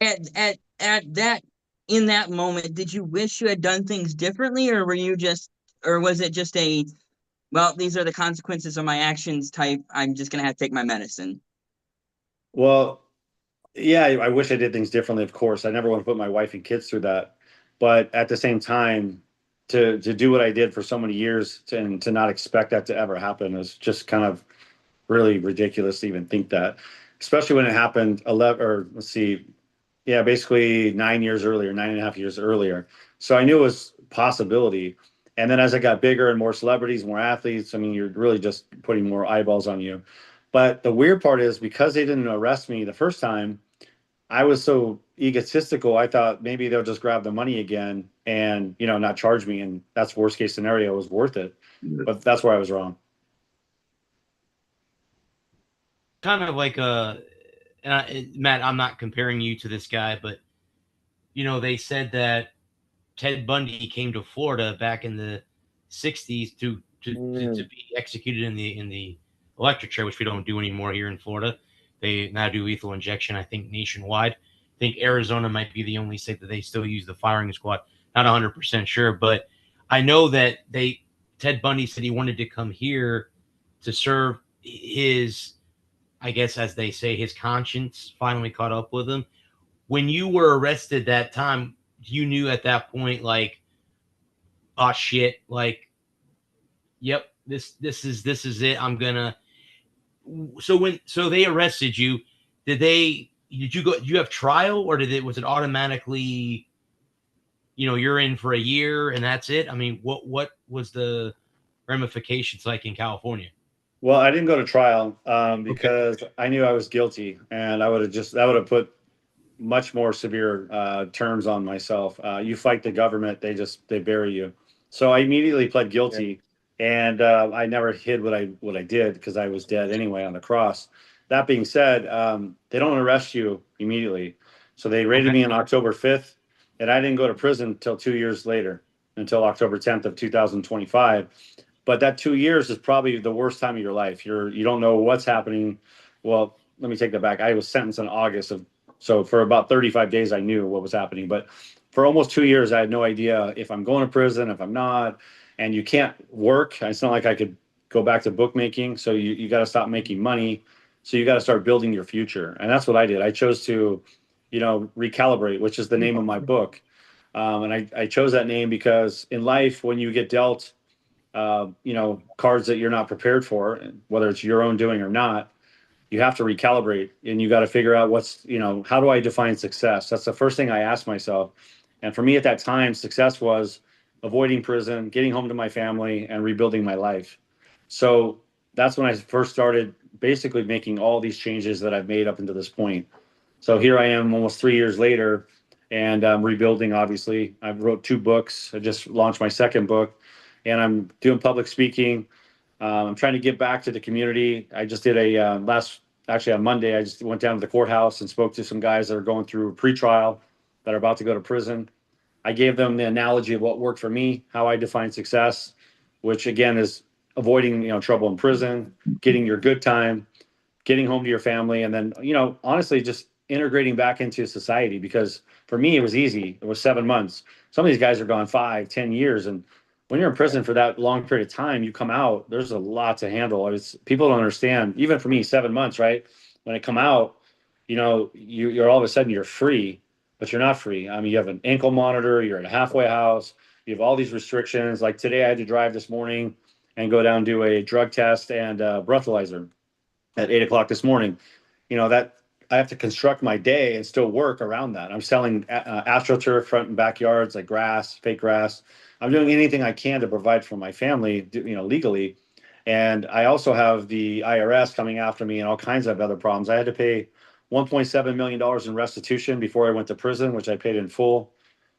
at that in that moment, did you wish you had done things differently, or was it just a, well, these are the consequences of my actions type, I'm just gonna have to take my medicine? Well, yeah, I wish I did things differently, of course. I never want to put my wife and kids through that. But at the same time, to do what I did for so many years and to not expect that to ever happen is just kind of really ridiculous to even think that, especially when it happened 11, or let's see, yeah, basically 9 years earlier, 9.5 years earlier. So I knew it was a possibility. And then as I got bigger and more celebrities, more athletes, I mean, you're really just putting more eyeballs on you. But the weird part is because they didn't arrest me the first time, I was so egotistical. I thought maybe they'll just grab the money again and, not charge me. And that's worst case scenario, was worth it. But that's where I was wrong. Kind of like Matt, I'm not comparing you to this guy, but they said that Ted Bundy came to Florida back in the '60s to Mm. be executed in the electric chair, which we don't do anymore here in Florida. They now do lethal injection, I think, nationwide. I think Arizona might be the only state that they still use the firing squad. Not 100% sure, but I know that Ted Bundy said he wanted to come here to serve his, I guess, as they say, his conscience finally caught up with him. When you were arrested that time, you knew at that point, like, oh shit, like, yep, this is it. I'm gonna. So they arrested you, did you have trial, or was it automatically, you're in for a year and that's it? I mean, what was the ramifications like in California? Well, I didn't go to trial Okay. because I knew I was guilty, and that would have put much more severe terms on myself. You fight the government, they bury you. So I immediately pled Yeah. guilty, and I never hid what I did because I was dead anyway on the cross. That being said, they don't arrest you immediately. So they raided Okay. me on October 5th, and I didn't go to prison until 2 years later, until October 10th of 2025. But that 2 years is probably the worst time of your life. You don't know what's happening. Well, let me take that back. I was sentenced in August of, so for about 35 days I knew what was happening. But for almost 2 years I had no idea if I'm going to prison, if I'm not. And you can't work. It's not like I could go back to bookmaking. So you got to stop making money. So you got to start building your future. And that's what I did. I chose to, recalibrate, which is the name of my book. And I chose that name because in life, when you get dealt cards that you're not prepared for, whether it's your own doing or not. You have to recalibrate, and you got to figure out how do I define success? That's the first thing I asked myself. And for me at that time, success was avoiding prison, getting home to my family, and rebuilding my life. So that's when I first started basically making all these changes that I've made up until this point. So here I am almost 3 years later, and I'm rebuilding, obviously. I wrote 2 books. I just launched my second book, and I'm doing public speaking. I'm trying to give back to the community. I just did actually on Monday, I just went down to the courthouse and spoke to some guys that are going through pretrial that are about to go to prison. I gave them the analogy of what worked for me, how I define success, which again is avoiding, trouble in prison, getting your good time, getting home to your family, and then, honestly, just integrating back into society. Because for me, it was easy. It was 7 months. Some of these guys are gone 5, 10 years. And when you're in prison for that long period of time, you come out, there's a lot to handle. People don't understand, even for me, 7 months, right? When I come out, you're all of a sudden you're free, but you're not free. I mean, you have an ankle monitor, you're in a halfway house, you have all these restrictions. Like today, I had to drive this morning and go down and do a drug test and breathalyzer at 8 o'clock this morning. That I have to construct my day and still work around that. I'm selling astroturf front and backyards, like grass, fake grass. I'm doing anything I can to provide for my family, legally. And I also have the IRS coming after me and all kinds of other problems. I had to pay $1.7 million in restitution before I went to prison, which I paid in full.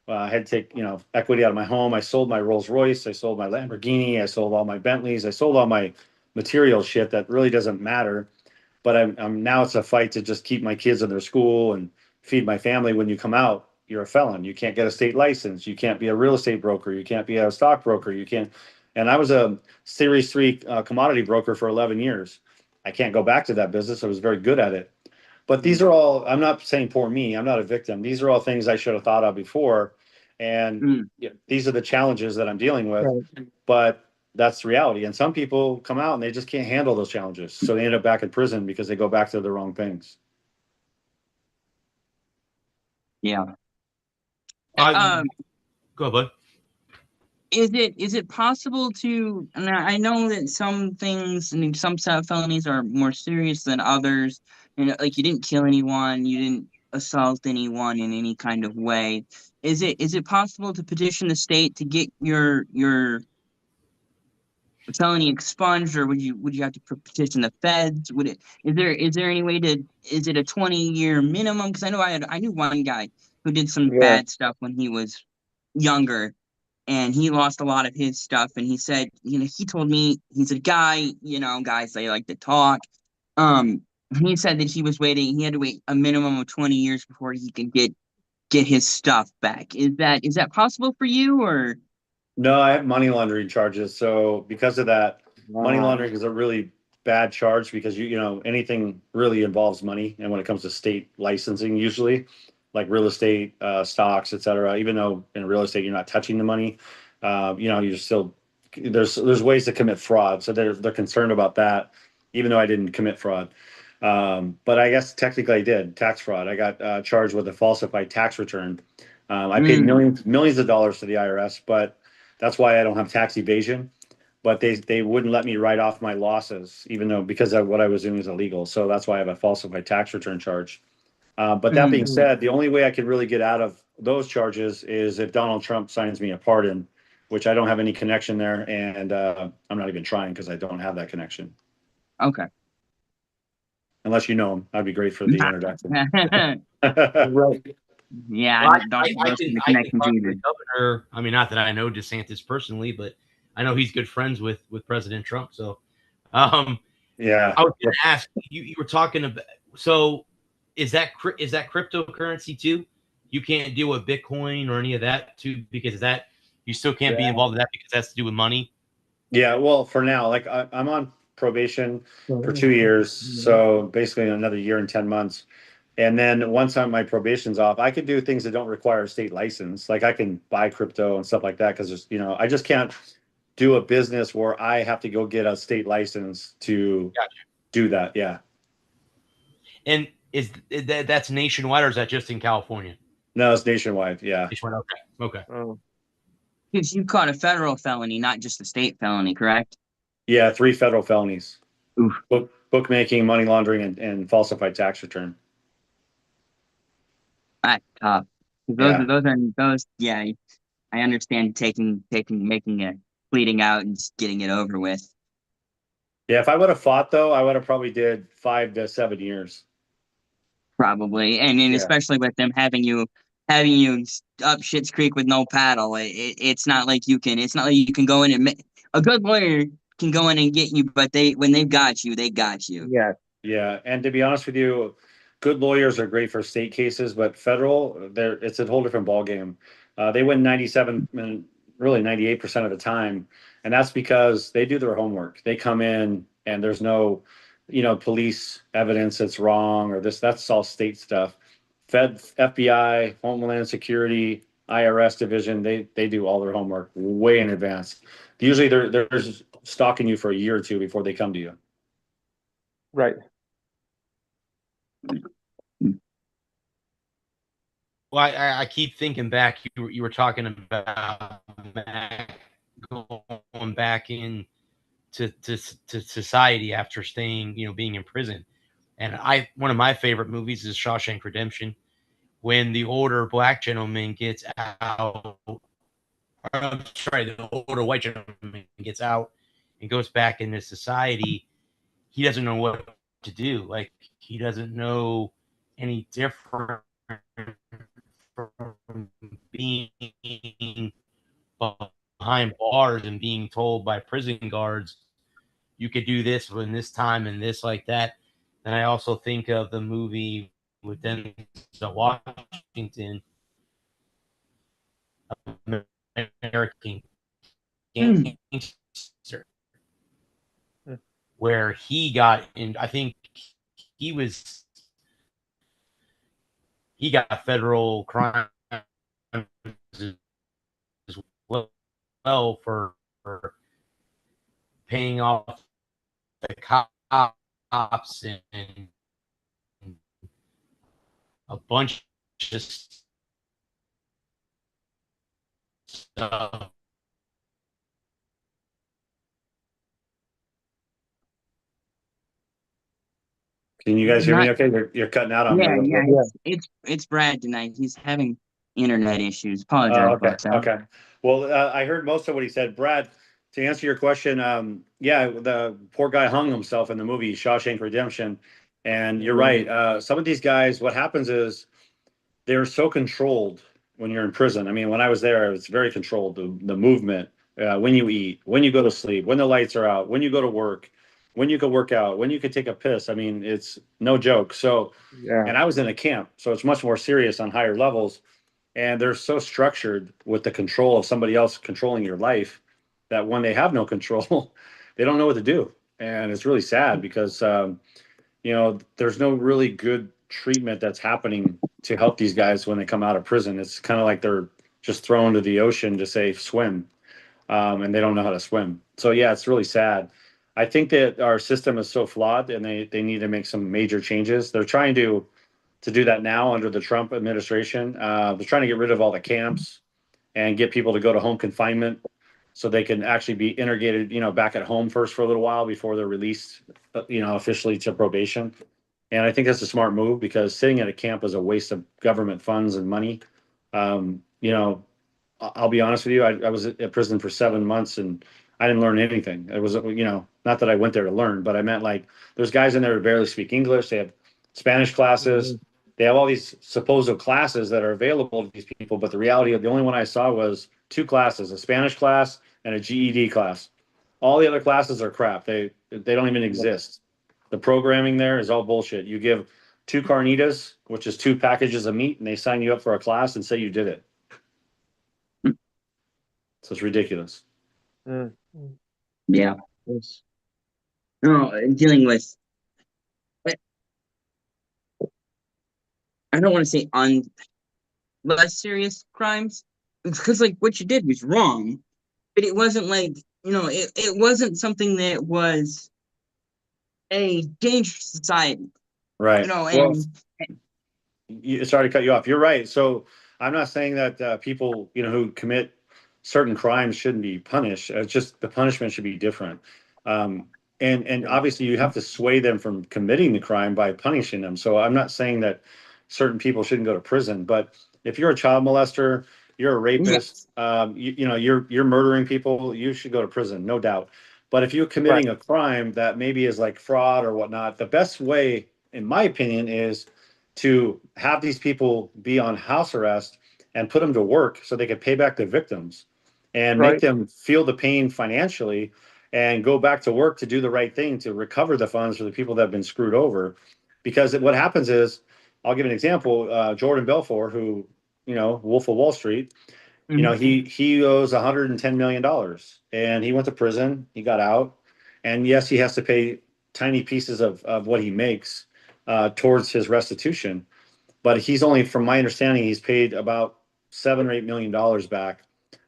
I had to take, equity out of my home. I sold my Rolls Royce. I sold my Lamborghini. I sold all my Bentleys. I sold all my material shit that really doesn't matter. But I'm now it's a fight to just keep my kids in their school and feed my family. When you come out, you're a felon. You can't get a state license. You can't be a real estate broker. You can't be a stockbroker. You can't. And I was a Series 3 commodity broker for 11 years. I can't go back to that business. I was very good at it. But these are all, I'm not saying poor me. I'm not a victim. These are all things I should have thought of before. And these are the challenges that I'm dealing with. Right. But that's the reality. And some people come out and they just can't handle those challenges. So they end up back in prison because they go back to the wrong things. Yeah. Go ahead, bud. Is it possible to, and I know that some things, I mean, some felonies are more serious than others. Like you didn't kill anyone, you didn't assault anyone in any kind of way. Is it possible to petition the state to get your felony expunged, or would you have to petition the feds? Is there any way to, is it a 20-year minimum? Because I know I knew one guy who did some bad stuff when he was younger, and he lost a lot of his stuff. And he said, he told me, he's a guy, guys, they like to talk. He said that he had to wait a minimum of 20 years before he could get his stuff back. Is that possible for you, or? No, I have money laundering charges. So because of that, money laundering is a really bad charge because anything really involves money. And when it comes to state licensing, usually like real estate, stocks, et cetera, even though in real estate, you're not touching the money, you're still, there's ways to commit fraud. So they're concerned about that, even though I didn't commit fraud. But I guess technically I did tax fraud. I got charged with a falsified tax return. I paid millions of dollars to the IRS, but that's why I don't have tax evasion. But they wouldn't let me write off my losses, even though because of what I was doing was illegal. So that's why I have a falsified tax return charge. But that being said, the only way I could really get out of those charges is if Donald Trump signs me a pardon, which I don't have any connection there, and I'm not even trying because I don't have that connection. Okay. Unless you know him, that'd be great for the introduction. Right. Yeah, Well, I don't I can connections talk to either. the governor. I mean, not that I know DeSantis personally, but I know he's good friends with President Trump. So, yeah, I was going to ask you were talking about. So, is that cryptocurrency too? You can't deal with Bitcoin or any of that too because that you still can't be involved in that because that's to do with money. Yeah, well, for now, like I'm on probation for 2 years, so basically another year and 10 months. And then once my probation's off, I could do things that don't require a state license. Like I can buy crypto and stuff like that because there's, I just can't do a business where I have to go get a state license to do that. Yeah. And that's nationwide or is that just in California? No, it's nationwide. Yeah. Nationwide. Okay. Oh. Because you caught a federal felony, not just a state felony, correct? Yeah, 3 federal felonies: Oof. bookmaking, money laundering, and falsified tax return. That's tough. Yeah. Those. Yeah, I understand making a pleading out and just getting it over with. Yeah, if I would have fought though, I would have probably did 5 to 7 years. Probably, and Yeah. especially with them having you up Shit's Creek with no paddle. It's not like you can. It's not like you can go in and a good lawyer can go in and get you, but when they've got you, they got you. Yeah. Yeah, and to be honest with you, good lawyers are great for state cases, but federal, it's a whole different ballgame. They win 97 and really 98% of the time, and that's because they do their homework. They come in and there's no, police evidence that's wrong or this. That's all state stuff. FBI, Homeland Security, IRS division, they do all their homework way in advance. Usually they're stalking you for a year or two before they come to you. Right. Well, I keep thinking back. You were talking about going back in to society after being in prison, and one of my favorite movies is Shawshank Redemption. When the older black gentleman gets out, I'm sorry, the older white gentleman gets out and goes back into society, he doesn't know what to do. Like, he doesn't know any different from being behind bars and being told by prison guards, you could do this when this time and this like that. And I also think of the movie with Denzel Washington, American Gangster, where he got in. I think he got federal crime as well for paying off the cops and a bunch of stuff. Can you guys hear me okay? You're cutting out on me a little bit. It's Brad tonight. He's having internet issues. Apologize Oh, about that. okay. Well, I heard most of what he said. Brad, to answer your question, yeah, the poor guy hung himself in the movie Shawshank Redemption. And you're right. Some of these guys, what happens is they're so controlled when you're in prison. I mean, when I was there, it's very controlled. The movement, when you eat, when you go to sleep, when the lights are out, when you go to work, when you can work out, when you can take a piss. I mean, it's no joke. So, and I was in a camp, so it's much more serious on higher levels. And they're so structured with the control of somebody else controlling your life that when they have no control, they don't know what to do. And it's really sad because, there's no really good treatment that's happening to help these guys when they come out of prison. It's kind of like they're just thrown to the ocean to say swim, and they don't know how to swim. So yeah, it's really sad. I think that our system is so flawed, and they need to make some major changes. They're trying to do that now under the Trump administration. They're trying to get rid of all the camps and get people to go to home confinement so they can actually be integrated, back at home first for a little while before they're released, officially to probation. And I think that's a smart move because sitting at a camp is a waste of government funds and money. I'll be honest with you. I was at prison for 7 months and I didn't learn anything. It was, not that I went there to learn, but I meant like there's guys in there who barely speak English. They have Spanish classes. They have all these supposed classes that are available to these people. But the reality of the only one I saw was 2 classes, a Spanish class and a GED class. All the other classes are crap. They don't even exist. The programming there is all bullshit. You give 2 carnitas, which is 2 packages of meat, and they sign you up for a class and say you did it. So it's ridiculous. Yeah. No, dealing with, I don't want to say less serious crimes, because like what you did was wrong, but it wasn't like, it wasn't something that was a dangerous society. Right. And sorry to cut you off. You're right. So I'm not saying that people, who commit certain crimes shouldn't be punished. It's just the punishment should be different. And obviously you have to sway them from committing the crime by punishing them. So I'm not saying that certain people shouldn't go to prison, but if you're a child molester, you're a rapist, you're murdering people, you should go to prison, no doubt. But if you're committing a crime that maybe is like fraud or whatnot, the best way, in my opinion, is to have these people be on house arrest and put them to work so they can pay back the victims and make them feel the pain financially and go back to work to do the right thing to recover the funds for the people that have been screwed over. Because what happens is, I'll give an example, Jordan Belfort, who, Wolf of Wall Street, he owes $110 million and he went to prison, he got out. And yes, he has to pay tiny pieces of what he makes towards his restitution. But he's only, from my understanding, he's paid about $7 or $8 million back.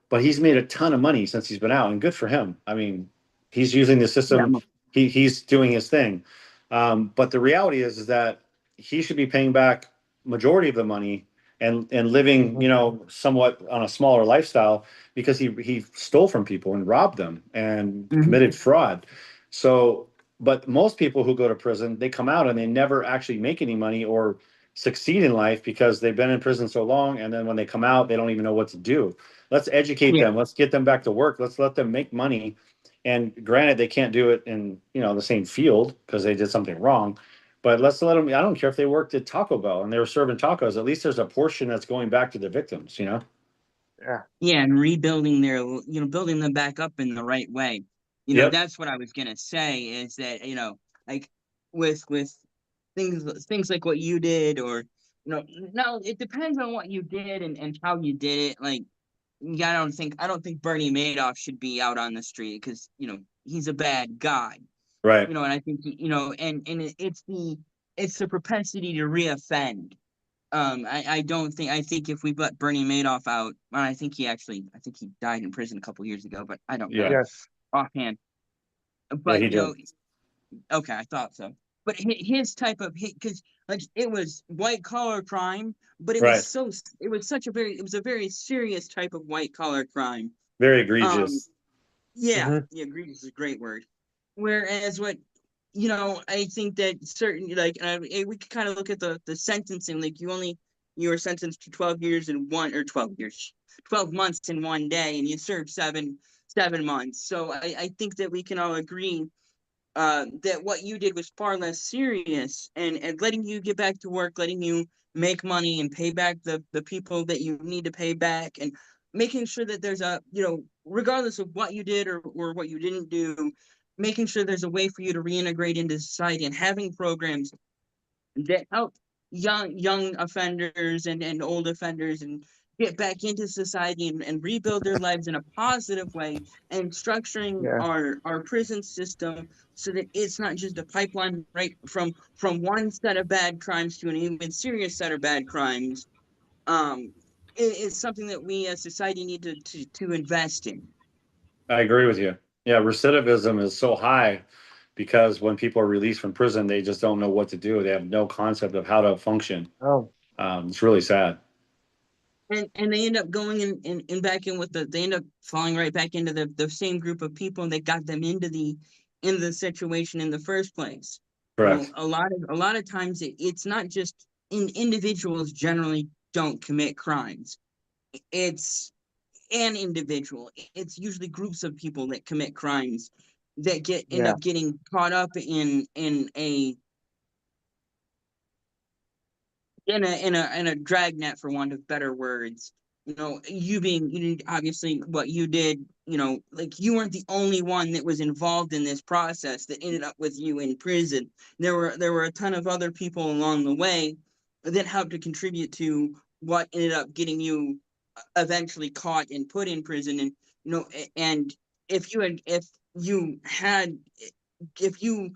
But he's made a ton of money since he's been out, and good for him. I mean, he's using the system. He's doing his thing. But the reality is that he should be paying back majority of the money and living, somewhat on a smaller lifestyle because he stole from people and robbed them and committed fraud. So, but most people who go to prison, they come out and they never actually make any money or succeed in life because they've been in prison so long. And then when they come out, they don't even know what to do. Let's educate them. Let's get them back to work. Let's let them make money. And granted, they can't do it in, the same field because they did something wrong. But let's let them. I don't care if they worked at Taco Bell and they were serving tacos. At least there's a portion that's going back to the victims, Yeah, and rebuilding building them back up in the right way. That's what I was gonna say is that, like with things like what you did, or no, it depends on what you did and how you did it. Like, I don't think Bernie Madoff should be out on the street because he's a bad guy, right? And I think it's the propensity to reoffend. I think if we let Bernie Madoff out, well, I think he died in prison a couple years ago, but I don't know offhand. But okay, I thought so. But his type of because it was white collar crime, but it was a very serious type of white collar crime. Very egregious. Egregious is a great word. Whereas I think that certain we could kind of look at the sentencing. Like you were sentenced to 12 years in 12 months in one day, and you served 7 months. So I think that we can all agree that what you did was far less serious, and letting you get back to work, letting you make money and pay back the people that you need to pay back, and making sure that there's regardless of what you did or what you didn't do, making sure there's a way for you to reintegrate into society and having programs that help young offenders and old offenders and get back into society and rebuild their lives in a positive way, and structuring our prison system so that it's not just a pipeline right from one set of bad crimes to an even serious set of bad crimes. It's something that we as society need to invest in. I agree with you. Yeah, recidivism is so high because when people are released from prison, they just don't know what to do. They have no concept of how to function. It's really sad. And they end up going in back in with they end up falling right back into the same group of people that got them into the situation in the first place. Correct. A lot of times it's not just individuals generally don't commit crimes. It's an individual. It's usually groups of people that commit crimes that end up getting caught up in a dragnet, for want of better words. Obviously what you did, like you weren't the only one that was involved in this process that ended up with you in prison. There were a ton of other people along the way that helped to contribute to what ended up getting you eventually caught and put in prison. And if you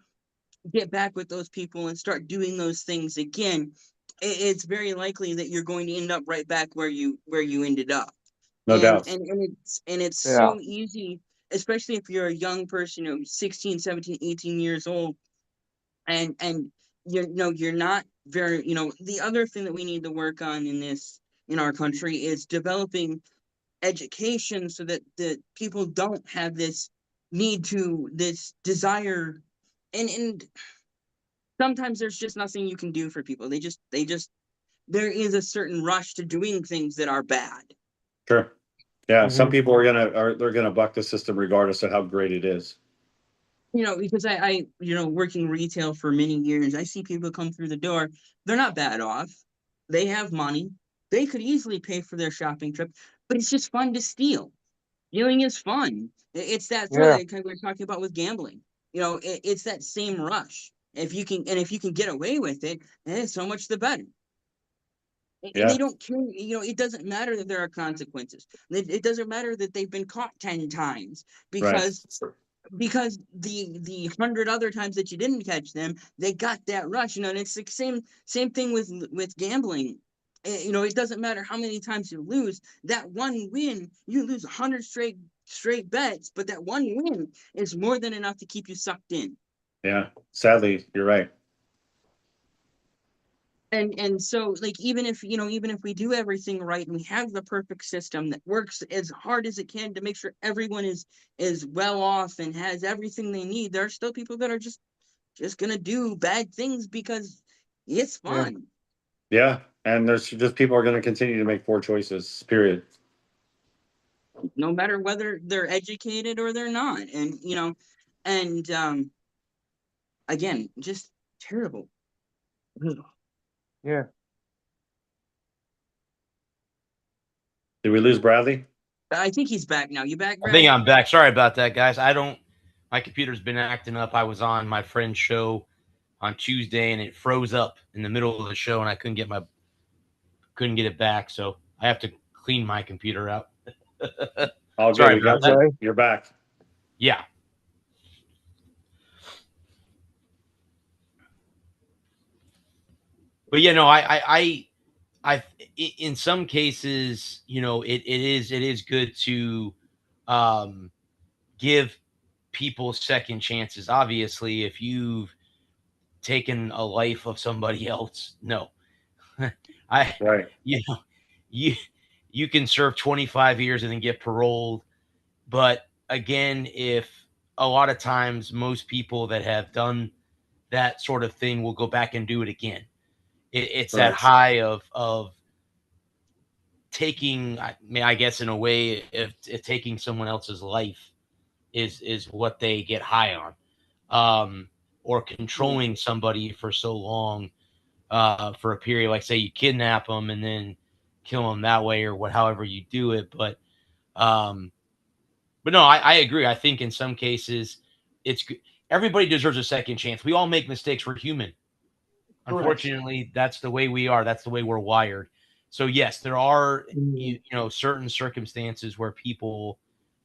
get back with those people and start doing those things again, it's very likely that you're going to end up right back where you ended up. No doubt. And it's so easy, especially if you're a young person, 16, 17, 18 years old, and you're not very, the other thing that we need to work on in our country is developing education so that the people don't have this this desire, and sometimes there's just nothing you can do for people. There is a certain rush to doing things that are bad. Sure. Yeah. Some Mhm. people they're gonna buck the system regardless of how great it is. Because I working retail for many years, I see people come through the door. They're not bad off. They have money. They could easily pay for their shopping trip, but it's just fun to steal. Stealing is fun. It's that thrill Yeah. that kind of we're talking about with gambling. It's that same rush. If you can get away with it, then it's so much the better. And they Yeah. don't care. It doesn't matter that there are consequences. It doesn't matter that they've been caught 10 times Right. because the 100 other times that you didn't catch them, they got that rush. And it's the same thing with gambling. It doesn't matter how many times you lose. That one win, you lose 100 straight bets, but that one win is more than enough to keep you sucked in. Yeah. Sadly, you're right. And so, like, even if we do everything right and we have the perfect system that works as hard as it can to make sure everyone is well off and has everything they need, there are still people that are just gonna do bad things because it's Yeah. fun. Yeah. And there's just people are going to continue to make poor choices, period. No matter whether they're educated or they're not. And again, just terrible. Yeah. Did we lose Bradley? I think he's back now. You back, I Brad? think I'm back. Sorry about that, guys. My computer's been acting up. I was on my friend's show on Tuesday and it froze up in the middle of the show and I couldn't get it back. So I have to clean my computer out. All good. Sorry We got about that. you. You're back. Yeah. But I in some cases, it is good to give people second chances. Obviously, if you've taken a life of somebody else, no. Right. You you can serve 25 years and then get paroled. But again, if a lot of times most people that have done that sort of thing will go back and do it again. It's that Right. high of taking, I guess, in a way, if taking someone else's life is what they get high on, or controlling somebody for so long, for a period, like say you kidnap them and then kill them that way, or however you do it. But no, I agree. I think in some cases, it's good. Everybody deserves a second chance. We all make mistakes. We're human. Unfortunately, that's the way we are. That's the way we're wired. So yes, there are certain circumstances where people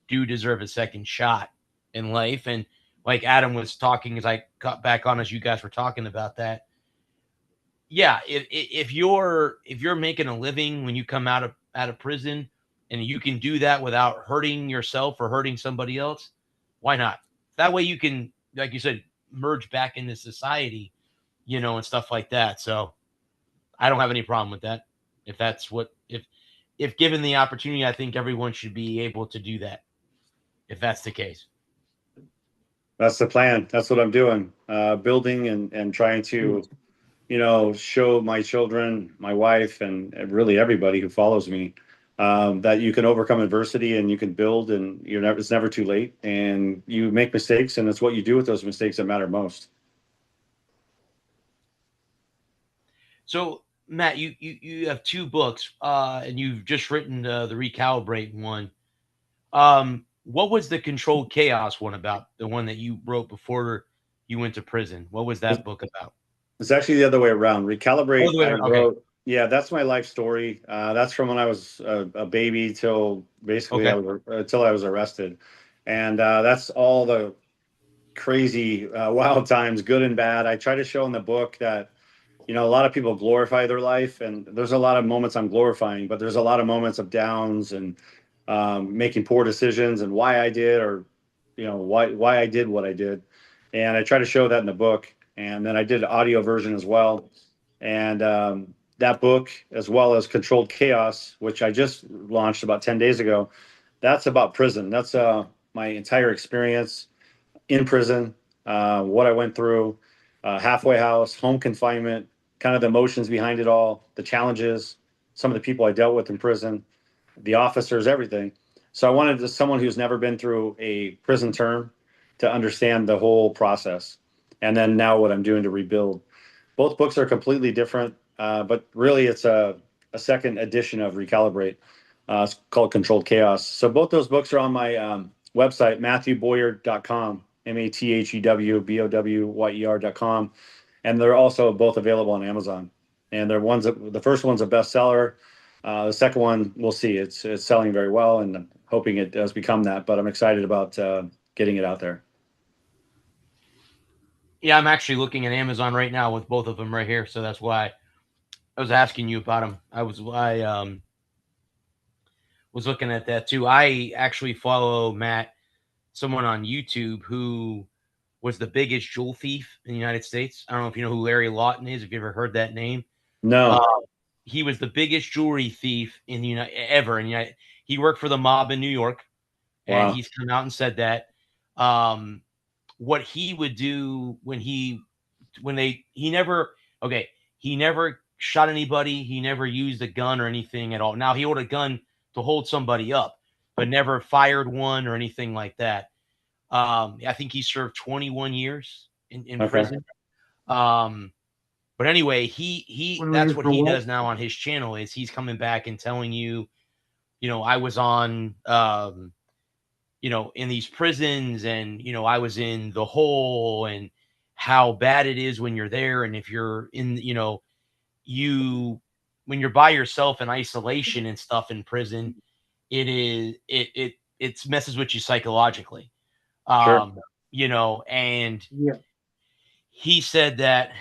do deserve a second shot in life. And like Adam was talking, as I got back on, as you guys were talking about that. Yeah, if you're making a living when you come out of prison, and you can do that without hurting yourself or hurting somebody else, why not? That way you can, like you said, merge back into society, and stuff like that. So I don't have any problem with that. If that's what if given the opportunity, I think everyone should be able to do that. If that's the case. That's the plan. That's what I'm doing. Building and trying to, show my children, my wife, and really everybody who follows me, that you can overcome adversity and you can build, and it's never too late. And you make mistakes, and it's what you do with those mistakes that matter most. So Matt, you have two books, and you've just written the Recalibrate one. What was the Controlled Chaos one about? The one that you wrote before you went to prison. What was that book about? It's actually the other way around. Recalibrate. Oh, the way I around, wrote. okay. Yeah, that's my life story. That's from when I was a baby till basically Okay. until I was arrested, and that's all the crazy, wild times, good and bad. I try to show in the book that a lot of people glorify their life, and there's a lot of moments I'm glorifying, but there's a lot of moments of downs and making poor decisions and why I did, or why I did what I did, and I try to show that in the book. And then I did an audio version as well, and that book, as well as Controlled Chaos, which I just launched about 10 days ago, that's about prison. That's my entire experience in prison, what I went through, halfway house, home confinement, kind of the emotions behind it all, the challenges, some of the people I dealt with in prison, the officers, everything. So I wanted someone who's never been through a prison term to understand the whole process. And then now what I'm doing to rebuild. Both books are completely different, but really it's a second edition of Recalibrate. It's called Controlled Chaos. So both those books are on my website, MatthewBowyer.com, MatthewBowyer.com. And they're also both available on Amazon. And the first one's a bestseller. The second one, we'll see. It's selling very well, and I'm hoping it does become that. But I'm excited about getting it out there. Yeah, I'm actually looking at Amazon right now with both of them right here, so that's why I was asking you about them. I was looking at that too. I actually follow Matt, someone on YouTube who was the biggest jewel thief in the United States. I don't know if you know who Larry Lawton is. If you ever heard that name, No. He was the biggest jewelry thief in the United ever. In the United, he worked for the mob in New York, and Wow. he's come out and said that. What he would do he never shot anybody. He never used a gun or anything at all. Now he owed a gun to hold somebody up, but never fired one or anything like that. I think he served 21 years in prison. But anyway, that's what he does now on his channel is he's coming back and telling you, I was on, in these prisons and, I was in the hole and how bad it is when you're there. And if you're in, when you're by yourself in isolation and stuff in prison, it messes with you psychologically. Sure. And Yeah. he said that,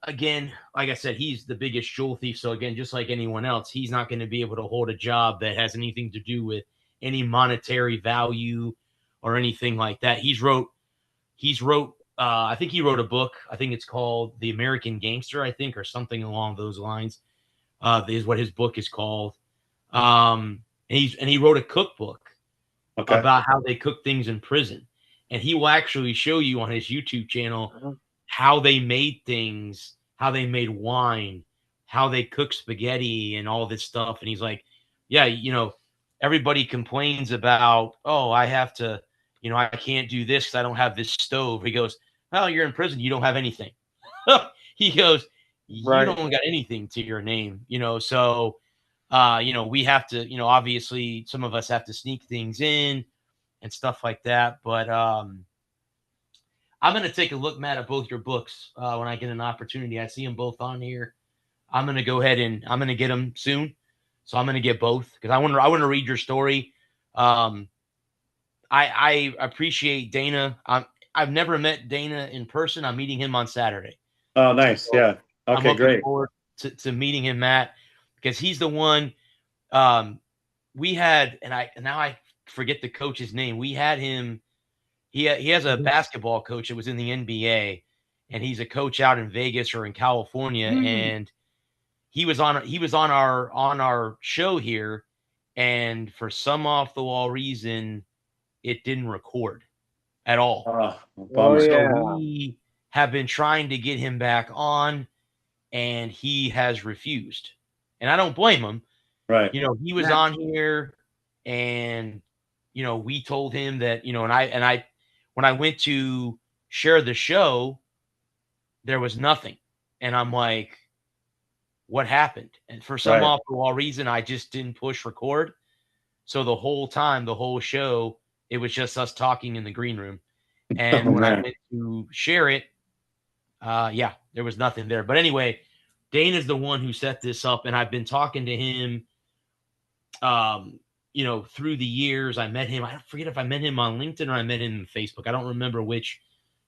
again, like I said, he's the biggest jewel thief. So again, just like anyone else, he's not going to be able to hold a job that has anything to do with any monetary value or anything like that. I think he wrote a book. I think it's called The American Gangster, I think, or something along those lines, is what his book is called. And he wrote a cookbook about how they cook things in prison. And he will actually show you on his YouTube channel how they made things, how they made wine, how they cook spaghetti and all this stuff. And he's like, yeah, everybody complains about, oh, I have to, I can't do this because I don't have this stove. He goes, well, you're in prison. You don't have anything. He goes, you don't got anything to your name, so, we have to, obviously some of us have to sneak things in and stuff like that. But I'm going to take a look, Matt, at both your books when I get an opportunity. I see them both on here. I'm going to go ahead and I'm going to get them soon. So I'm going to get both because I want to read your story. I appreciate Dana. I've never met Dana in person. I'm meeting him on Saturday. Oh, nice. So yeah. Okay, I'm looking great. forward to meeting him, Matt, because he's the one we had, and now I forget the coach's name. We had him. He has a basketball coach that was in the NBA, and he's a coach out in Vegas or in California. And he was on our show here, and for some off the wall reason, it didn't record at all. Oh, yeah. So we have been trying to get him back on, and he has refused. And I don't blame him. Right. He was on here, and we told him that, and I when I went to share the show, there was nothing. And I'm like, what happened? And for some off the wall reason, I just didn't push record. So the whole time, the whole show, it was just us talking in the green room. And when I went to share it, there was nothing there. But anyway, Dana's the one who set this up, and I've been talking to him through the years. I met him. I forget if I met him on LinkedIn or I met him on Facebook. I don't remember which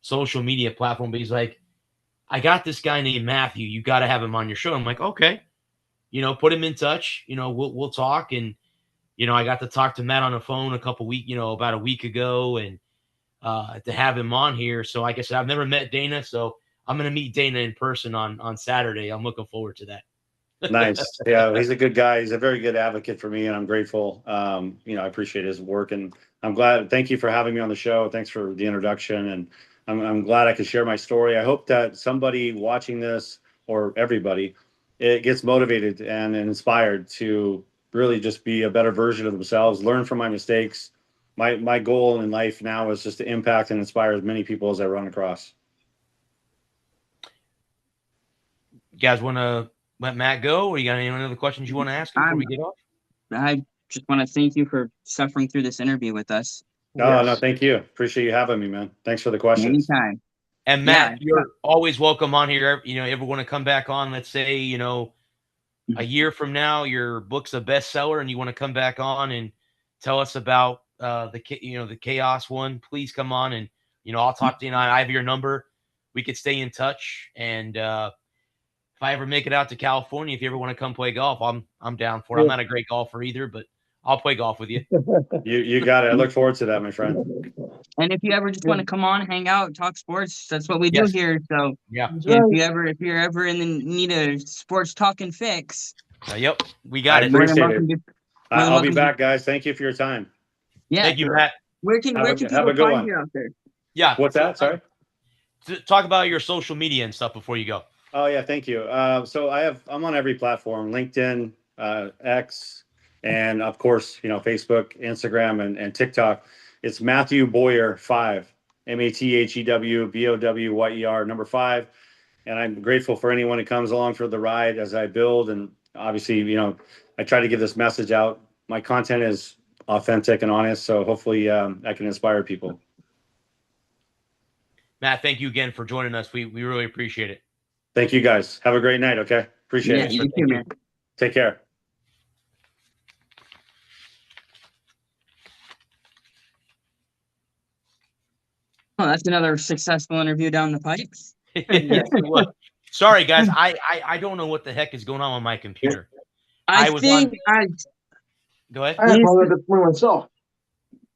social media platform, but he's like, I got this guy named Matthew. You got to have him on your show. I'm like, okay, put him in touch. We'll talk. And, I got to talk to Matt on the phone about a week ago, and to have him on here. So like I said, I've never met Dana, so I'm going to meet Dana in person on Saturday. I'm looking forward to that. Nice. Yeah, he's a good guy. He's a very good advocate for me, and I'm grateful. I appreciate his work, and I'm glad. Thank you for having me on the show. Thanks for the introduction, and I'm glad I could share my story. I hope that somebody watching this, or everybody, it gets motivated and inspired to really just be a better version of themselves, learn from my mistakes. My goal in life now is just to impact and inspire as many people as I run across. You guys want to let Matt go, or you got any other questions you want to ask before we get off? I just want to thank you for suffering through this interview with us. No, no, thank you. Appreciate you having me, man. Thanks for the questions. Anytime. And Matt, you're always welcome on here. Ever want to come back on? Let's say, a year from now, your book's a bestseller, and you want to come back on and tell us about the chaos one. Please come on, and I'll talk to you. And I have your number. We could stay in touch, and if I ever make it out to California, if you ever want to come play golf, I'm down for it. I'm not a great golfer either, but I'll play golf with you. You got it. I look forward to that, my friend. And if you ever just want to come on, hang out, talk sports, that's what we do here. So yeah, if you're ever in the need of sports talk and fix, yep, we got it. Appreciate it. I'll be back, guys. Thank you for your time. Yeah, thank you, Matt. Where can people find you out there? Yeah, what's that? Sorry. Talk about your social media and stuff before you go. Oh yeah, thank you. So I'm on every platform: LinkedIn, X, and of course, Facebook, Instagram, and TikTok. It's Matthew Bowyer 5, MATHEWBOWYER number 5. And I'm grateful for anyone who comes along for the ride as I build. And obviously, I try to give this message out. My content is authentic and honest, so hopefully I can inspire people. Matt, thank you again for joining us. We really appreciate it. Thank you, guys. Have a great night, okay? Appreciate it. You too, man. Take care. Oh, that's another successful interview down the pipe. Yes, it was. Sorry, guys. I don't know what the heck is going on with my computer. Go ahead. I have all of it for myself.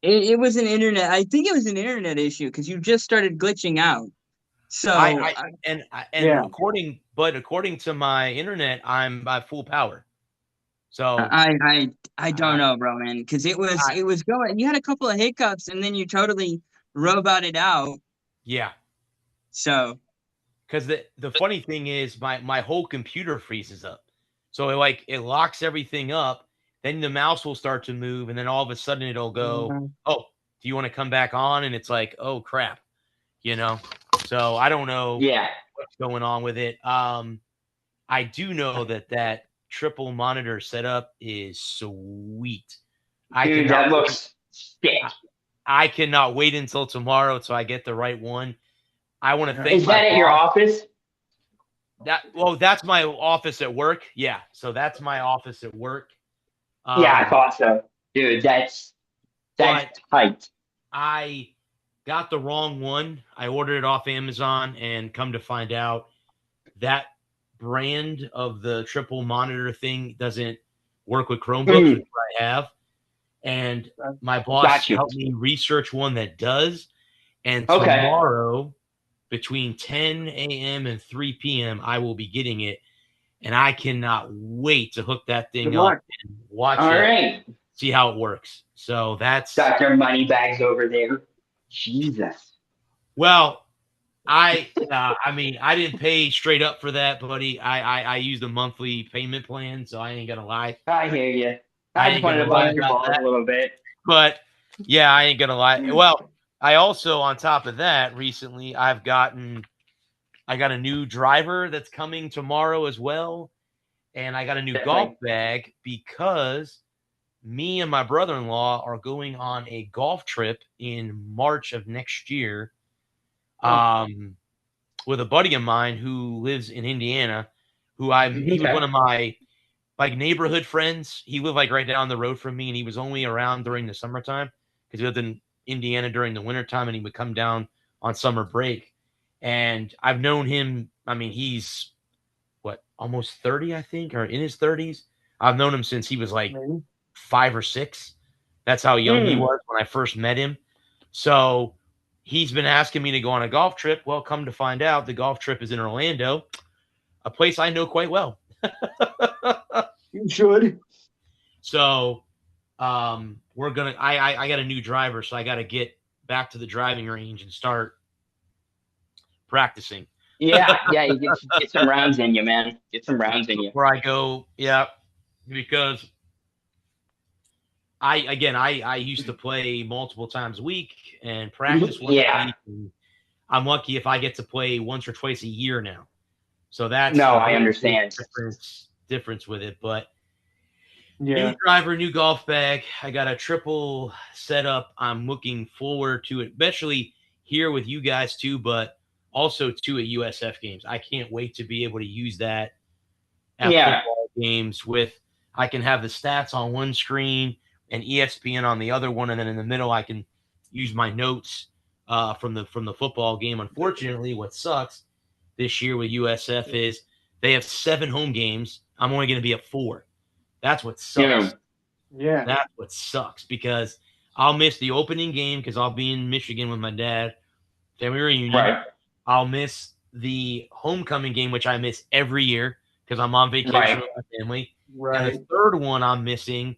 It was an internet. I think it was an internet issue because you just started glitching out. So according to my internet, I'm at full power. So I don't know, bro, man, because it was going. You had a couple of hiccups, and then you totally roboted out. Yeah. So, because the funny thing is, my whole computer freezes up. So it locks everything up. Then the mouse will start to move, and then all of a sudden it'll go, "Oh, do you want to come back on?" And it's like, "Oh crap," So I don't know what's going on with it. I do know that triple monitor setup is sweet. Dude, that looks sick. I cannot wait until tomorrow so I get the right one. I want to thank. Is that at your office? That's my office at work. Yeah, so that's my office at work. Yeah, I thought so, dude. That's tight. I got the wrong one. I ordered it off Amazon, and come to find out, that brand of the triple monitor thing doesn't work with Chromebooks, which I have. And my boss helped me research one that does. And tomorrow, between 10 a.m. and 3 p.m., I will be getting it. And I cannot wait to hook that thing up and watch it, see how it works. So that's got their money bags over there. Jesus. Well, I didn't pay straight up for that, buddy. I used a monthly payment plan, so I ain't gonna lie. I hear you. I just wanted to bust your balls a little bit. But yeah, I ain't gonna lie. Well, I also, on top of that, recently I got a new driver that's coming tomorrow as well. And I got a new golf bag because me and my brother-in-law are going on a golf trip in March of next year with a buddy of mine who lives in Indiana, he was one of my neighborhood friends. He lived right down the road from me, and he was only around during the summertime because he lived in Indiana during the wintertime, and he would come down on summer break. And I've known him. I mean, he's almost 30, I think, or in his 30s. I've known him since he was 5 or 6. That's how young he was when I first met him. So he's been asking me to go on a golf trip. Well, come to find out, the golf trip is in Orlando, a place I know quite well. You should. So we're gonna I got a new driver, so I gotta get back to the driving range and start practicing. Yeah, you get some rounds in you, man. Get some rounds in you. Where I go, yeah, because I used to play multiple times a week and practice once a week. And I'm lucky if I get to play once or twice a year now. So that's No, a I big understand. difference with it. But Yeah. new driver, new golf bag. I got a triple setup. I'm looking forward to it, especially here with you guys too, but also too at USF games. I can't wait to be able to use that at football games. With I can have the stats on one screen and ESPN on the other one, and then in the middle I can use my notes from the football game. Unfortunately, what sucks this year with USF is they have 7 home games. I'm only going to be at 4. That's what sucks. Yeah. That's what sucks because I'll miss the opening game because I'll be in Michigan with my dad, family reunion. Right. I'll miss the homecoming game, which I miss every year because I'm on vacation with my family. And the third one I'm missing,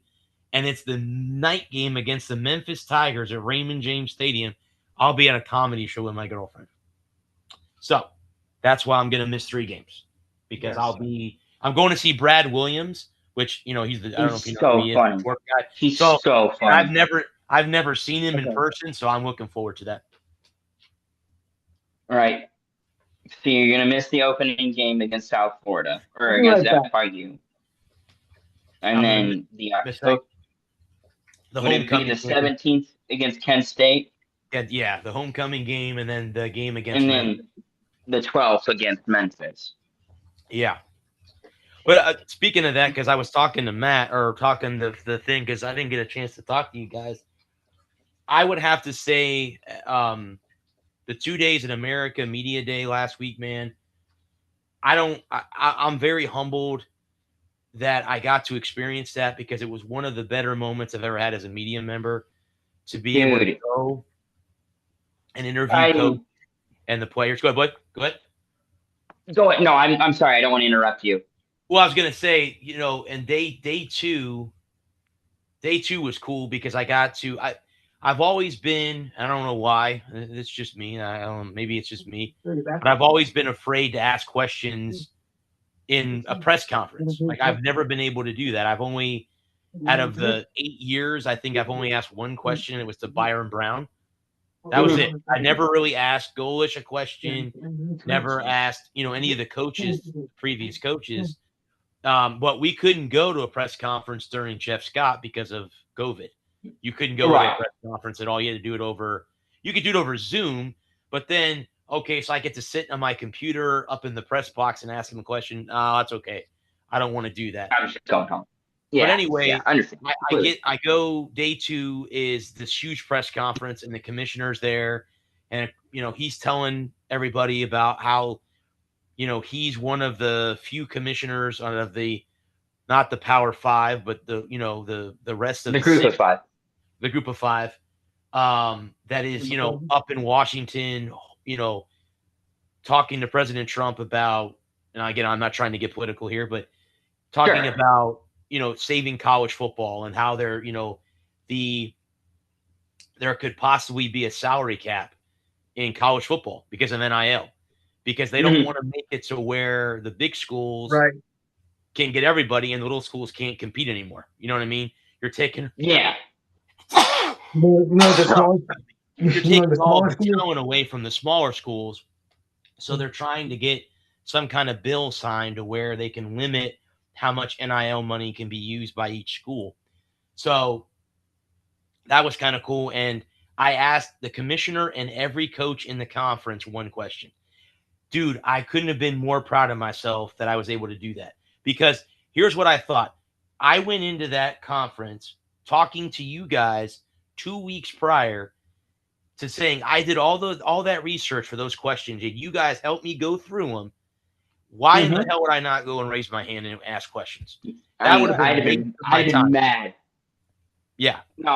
and it's the night game against the Memphis Tigers at Raymond James Stadium. I'll be at a comedy show with my girlfriend. So that's why I'm going to miss 3 games because I'm going to see Brad Williams, which, I don't know if you know who he is. Funny. Guy. He's so funny. I've never seen him in person, so I'm looking forward to that. All right. So you're gonna miss the opening game against South Florida or against FIU, and then the homecoming, the 17th against Kent State. Yeah, the homecoming game, and then the game against, and then the 12th against Memphis. Yeah. But speaking of that, because I was talking to Matt or talking the thing, because I didn't get a chance to talk to you guys. I would have to say the 2 days in America Media Day last week, man, I'm very humbled that I got to experience that because it was one of the better moments I've ever had as a media member to be able to go and interview coach and the players. Go ahead, bud. Go ahead. Go ahead. No, I'm sorry. I don't want to interrupt you. Well, I was going to say, and day 2 was cool because I got to, I've always been, I don't know why, it's just me. I don't know, maybe it's just me, but I've always been afraid to ask questions in a press conference. Like I've never been able to do that. I've only, out of the 8 years, I think I've only asked one question. It was to Byron Brown. That was it. I never really asked Golish a question, never asked, any of the coaches, previous coaches. But we couldn't go to a press conference during Jeff Scott because of COVID. You couldn't go to a press conference at all. You had to do it over. You could do it over Zoom, but then so I get to sit on my computer up in the press box and ask him a question. That's okay. I don't want to do that. I'm just going home. Yeah, but anyway, I understand. I go day 2 is this huge press conference and the commissioner's there, and he's telling everybody about how he's one of the few commissioners out of not the Power 5, but the rest of the group of 5. The group of 5 that is, up in Washington, talking to President Trump about, and again, I'm not trying to get political here, but talking about, saving college football and how there could possibly be a salary cap in college football because of NIL, because they don't want to make it to where the big schools can get everybody and the little schools can't compete anymore. You know what I mean? You're taking all the talent away from the smaller schools. So they're trying to get some kind of bill signed to where they can limit how much NIL money can be used by each school. So that was kind of cool. And I asked the commissioner and every coach in the conference one question. Dude, I couldn't have been more proud of myself that I was able to do that. Because here's what I thought. I went into that conference talking to you guys 2 weeks prior to saying I did all that research for those questions, and you guys helped me go through them. Why in the hell would I not go and raise my hand and ask questions? That would have been I'd have been mad. Yeah. No,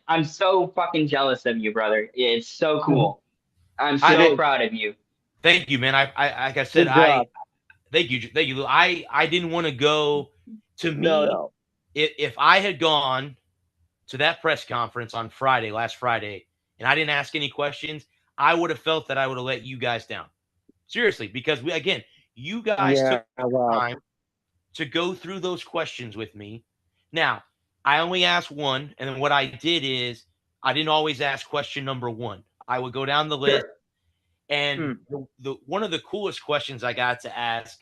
I'm so fucking jealous of you, brother. It's so cool. I'm so proud of you. Thank you, man. Like I said, Thank you. Thank you. I didn't want to go. To me, No. if I had gone to that press conference on last Friday, and I didn't ask any questions, I would have felt that I would have let you guys down. Seriously, because you guys took time to go through those questions with me. Now, I only asked one, and then what I did is I didn't always ask question number one. I would go down the list, and the one of the coolest questions I got to ask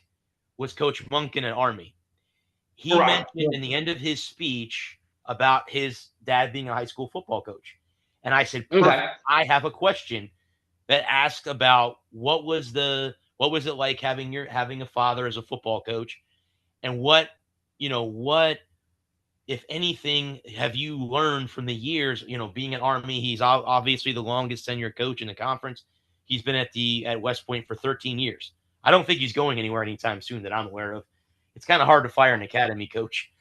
was Coach Munkin at Army. He mentioned in the end of his speech about his dad being a high school football coach. And I said, perfect. I have a question that asked about what was it like having a father as a football coach, and what if anything have you learned from the years, being at Army. He's obviously the longest tenured coach in the conference. He's been at West Point for 13 years. I don't think he's going anywhere anytime soon that I'm aware of. It's kind of hard to fire an academy coach.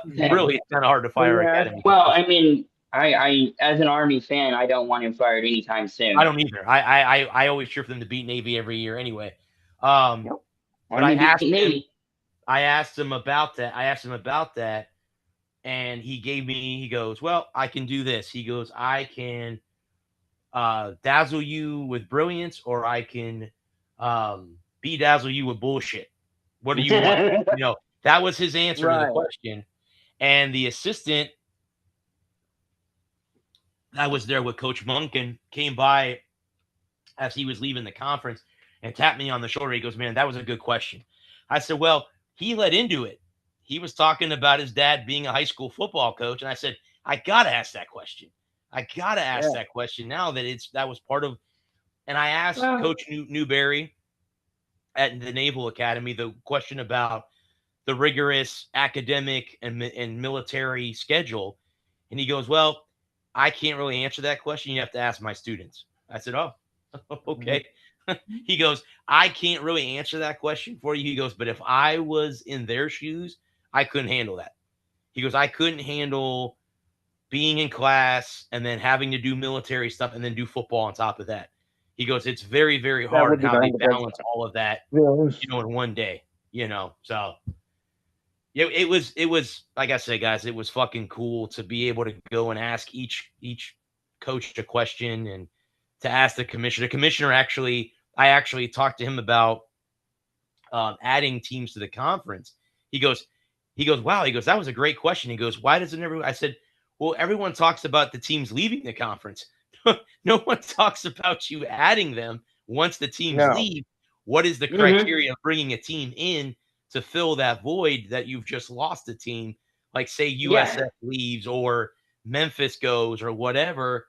Really, it's kind of hard to fire an academy Well, coach. I mean, I as an Army fan, I don't want him fired anytime soon. I don't either. I always cheer for them to beat Navy every year anyway. But I asked him about that. And he goes, well, I can do this. He goes, I can dazzle you with brilliance, or I can bedazzle you with bullshit. What do you want? That was his answer to the question. And the assistant that was there with Coach Munkin came by as he was leaving the conference and tapped me on the shoulder. He goes, man, that was a good question. I said, well, he led into it. He was talking about his dad being a high school football coach. And I said, I got to ask that question. I got to ask that question now that was part of. And I asked Coach Newberry at the Naval Academy the question about the rigorous academic and military schedule. And he goes, well, I can't really answer that question. You have to ask my students. I said, oh, okay. He goes, I can't really answer that question for you. He goes, but if I was in their shoes, I couldn't handle that. He goes, I couldn't handle being in class and then having to do military stuff and then do football on top of that. He goes, it's very, very hard how they balance all of that, in one day, so. Yeah, it was like I said, guys, it was fucking cool to be able to go and ask each coach a question and to ask the commissioner. The commissioner I actually talked to him about adding teams to the conference. He goes, wow. He goes, that was a great question. He goes, why doesn't everyone? I said, well, everyone talks about the teams leaving the conference. No one talks about you adding them once the teams leave. What is the criteria of bringing a team in to fill that void that you've just lost a team? Like say USF leaves or Memphis goes or whatever.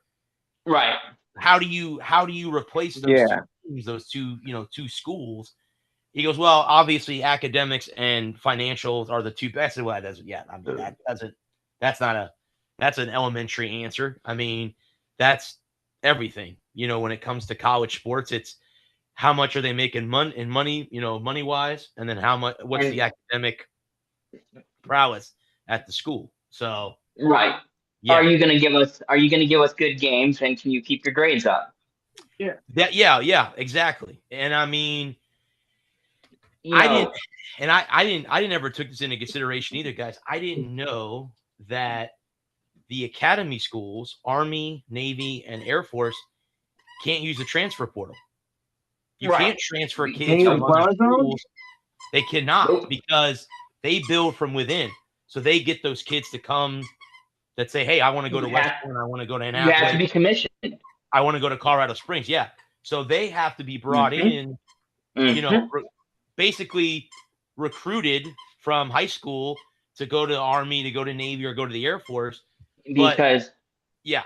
Right. How do you replace those two teams, those two schools? He goes, well, obviously academics and financials are the two best. Well, that doesn't. Yeah, I mean that's an elementary answer. I mean, that's everything. When it comes to college sports, it's how much are they making money, money wise, and then what's the academic prowess at the school. So right. Yeah. Are you going to give us good games, and can you keep your grades up? Yeah, exactly. And I mean, I didn't ever took this into consideration either, guys. I didn't know that the academy schools, Army, Navy, and Air Force can't use the transfer portal. You can't transfer kids from other schools. They cannot because they build from within. So they get those kids to come that say, hey, I want to go to West Point. I want to go to Annapolis. You have to be commissioned. I want to go to Colorado Springs. Yeah. So they have to be brought in, basically recruited from high school to go to the Army, to go to Navy, or go to the Air Force. Because you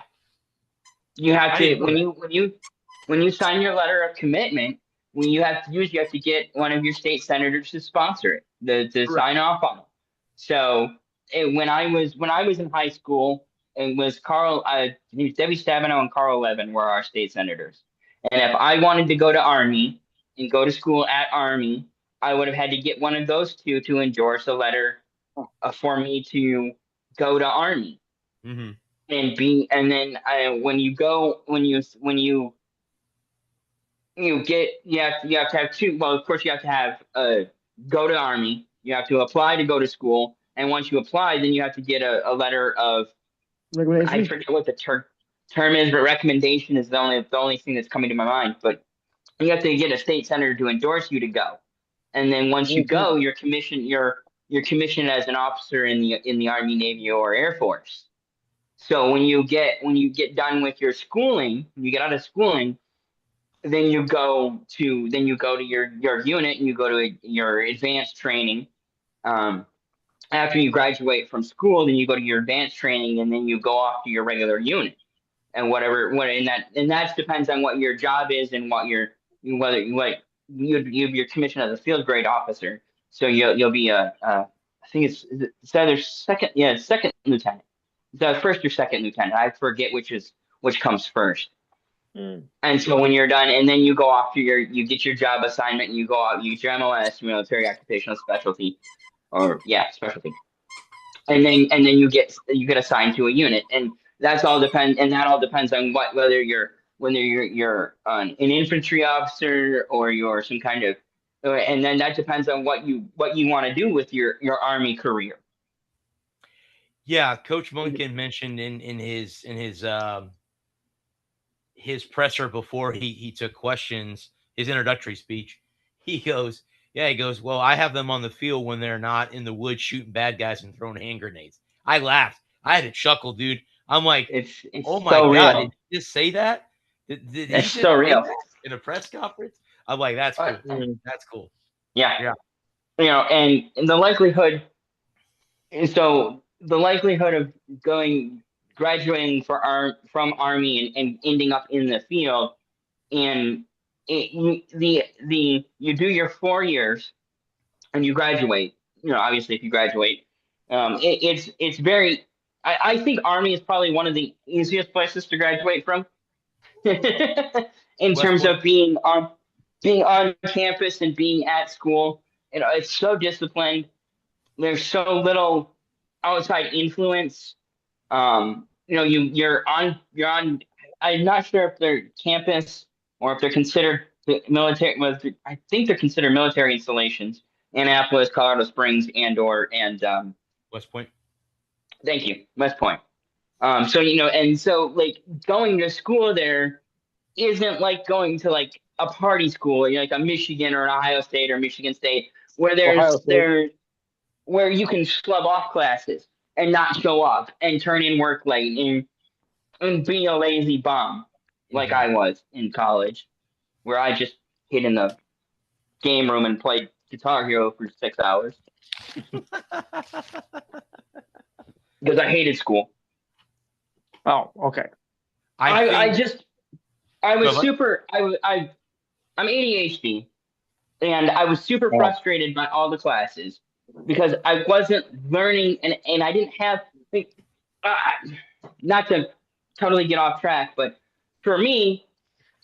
have to when you sign your letter of commitment, you have to get one of your state senators to sponsor it, to sign off on it. So when I was in high school, it was Debbie Stabenow and Carl Levin were our state senators. And if I wanted to go to Army and go to school at Army, I would have had to get one of those two to endorse a letter for me to go to Army. Mm-hmm. And then when you have to have two. Well, of course, you have to have go to Army. You have to apply to go to school. And once you apply, then you have to get a letter of, I Recommendation? forget what the term is, but recommendation is the only thing that's coming to my mind. But you have to get a state senator to endorse you to go. And then once you go, you're commissioned as an officer in the Army, Navy, or Air Force. So when you get done with your schooling, when you get out of schooling, then you go to your unit and you go to your advanced training. After you graduate from school, then you go to your advanced training, and then you go off to your regular unit. And that depends on what your job is and you're commissioned as a field grade officer. So you'll be I think it's either second lieutenant. The first or second lieutenant. I forget which comes first. And so when you're done, and then you go off to you get your job assignment, and you go out, you get your MOS, military occupational specialty, specialty, and then you get assigned to a unit, and that all depends on whether you're an infantry officer or you're some kind of, and then that depends on what you want to do with your Army career. Yeah, Coach Munkin mentioned in his presser before he took questions, his introductory speech, he goes, well, I have them on the field when they're not in the woods shooting bad guys and throwing hand grenades. I laughed. I had to chuckle, dude. I'm like, it's oh my so God, real. did you just say that? Did he It's just so real. say that in a press conference? I'm like, that's cool. That's cool. Yeah. And the likelihood of graduating from Army and ending up in the field, and you do your 4 years and you graduate. Obviously, if you graduate, it's very. I think Army is probably one of the easiest places to graduate from, in terms of being on campus and being at school. It's so disciplined. There's so little outside influence. You're on. I'm not sure if they're campus or if they're considered military. I think they're considered military installations. Annapolis, Colorado Springs, and West Point. Thank you, West Point. So like going to school there isn't like going to like a party school, like a Michigan or an Ohio State or Michigan State, where where you can schlub off classes and not show up and turn in work late and be a lazy bum like I was in college, where I just hid in the game room and played Guitar Hero for 6 hours because I hated school. Oh, okay. I'm ADHD, and I was super frustrated by all the classes because I wasn't learning, and I didn't have, not to totally get off track, but for me,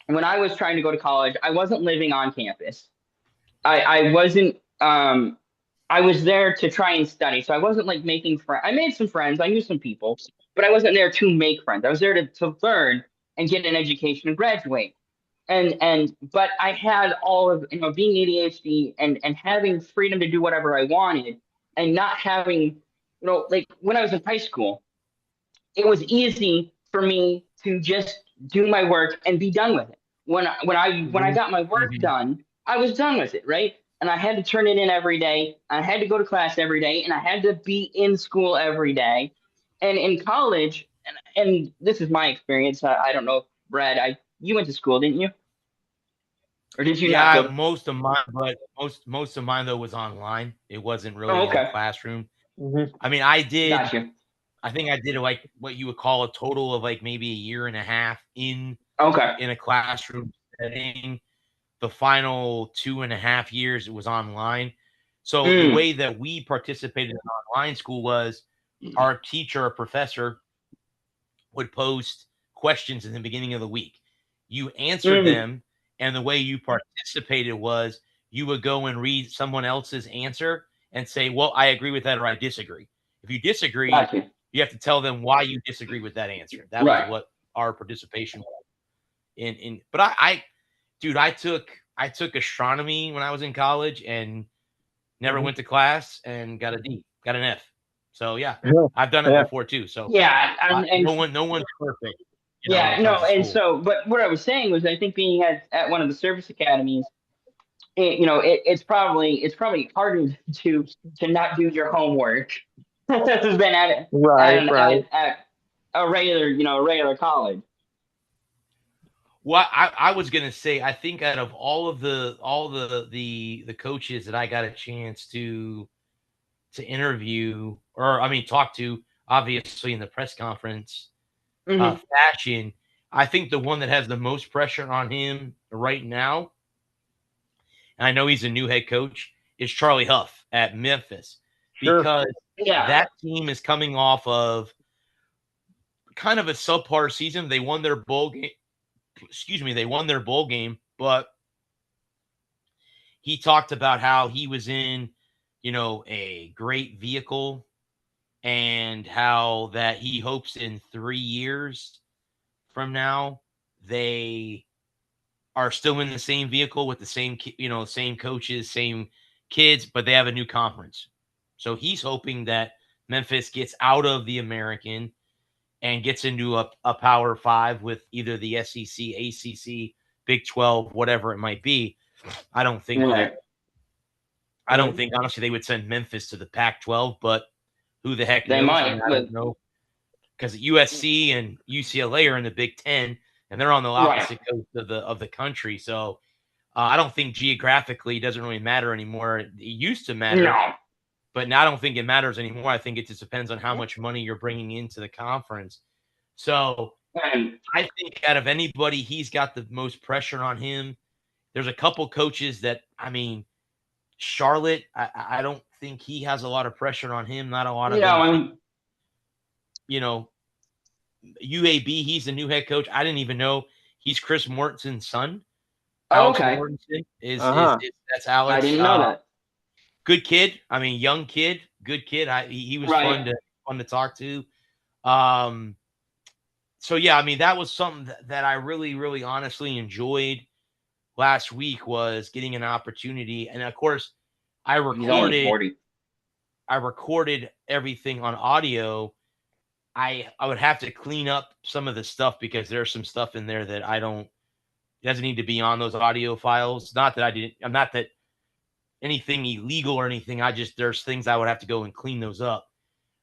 when I was trying to go to college, I wasn't living on campus. I wasn't, I was there to try and study. So I wasn't like making friends. I made some friends. I knew some people, but I wasn't there to make friends. I was there to learn and get an education and graduate. But I had all of, being ADHD and having freedom to do whatever I wanted and not having, like when I was in high school, it was easy for me to just do my work and be done with it. When I got my work done, I was done with it, right? And I had to turn it in every day. I had to go to class every day, and I had to be in school every day. And in college, and this is my experience. I don't know, Brad. You went to school, didn't you? Or did you not? Yeah, most of mine though was online. It wasn't really in a classroom. I mean, I did. Gotcha. I think I did like what you would call a total of like maybe a year and a half in a classroom setting. The final 2.5 years it was online. So the way that we participated in online school was our teacher or professor would post questions in the beginning of the week. You answered them, and the way you participated was you would go and read someone else's answer and say, well, I agree with that or I disagree. If you disagree, you have to tell them why you disagree with that answer. That was what our participation was. But I took astronomy when I was in college, and never went to class, and got an F. So yeah, I've done it Yeah. before too. So Yeah, and no one's perfect. yeah, no, and school. so, but what I was saying was, I think being at one of the service academies, it's probably harder to not do your homework than at Right. at a regular college. Well, I was gonna say, I think out of all the coaches that I got a chance to interview, or I mean talk to, obviously in the press conference fashion, I think the one that has the most pressure on him right now, and I know he's a new head coach, is Charlie Huff at Memphis, Sure. because Yeah. that team is coming off of kind of a subpar season. They won their bowl game. They won their bowl game, but he talked about how he was in, a great vehicle, and how that he hopes in 3 years from now they are still in the same vehicle with the same, same coaches, same kids, but they have a new conference. So he's hoping that Memphis gets out of the American and gets into a Power Five with either the SEC, ACC, Big 12, whatever it might be. I don't think honestly they would send Memphis to the Pac-12, but who the heck They knows? might, I don't know, because USC and UCLA are in the Big 10, and they're on the opposite coast of the country. So I don't think geographically it doesn't really matter anymore. It used to matter, No. but now I don't think it matters anymore. I think it just depends on how much money you're bringing into the conference. So And I think out of anybody, he's got the most pressure on him. There's a couple coaches that, I mean, Charlotte, I don't think he has a lot of pressure on him. Not a lot of anything. UAB, he's the new head coach. I didn't even know he's Chris Mortensen's son. Alex okay. Mortensen is that's Alex. I didn't know that. Good kid. I mean, young kid, good kid. He was Right. fun to talk to. So yeah, I mean, that was something that I really, really honestly enjoyed last week, was getting an opportunity. And of course, I He's only 40. recorded everything on audio. I would have to clean up some of the stuff because there's some stuff in there that it doesn't need to be on those audio files. Not that I'm not that anything illegal or anything. There's things I would have to go and clean those up.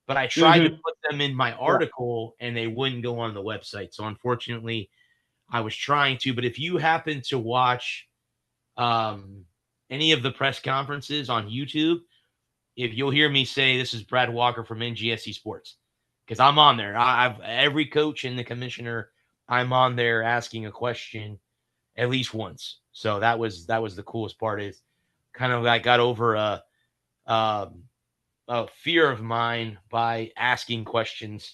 But I tried to put them in my article and they wouldn't go on the website. So unfortunately, I was trying to. But if you happen to watch any of the press conferences on YouTube, if you'll hear me say, "This is Brad Walker from NGSC Sports," because I'm on there. I've every coach and the commissioner, I'm on there asking a question at least once. So that was the coolest part, is kind of I got over a fear of mine by asking questions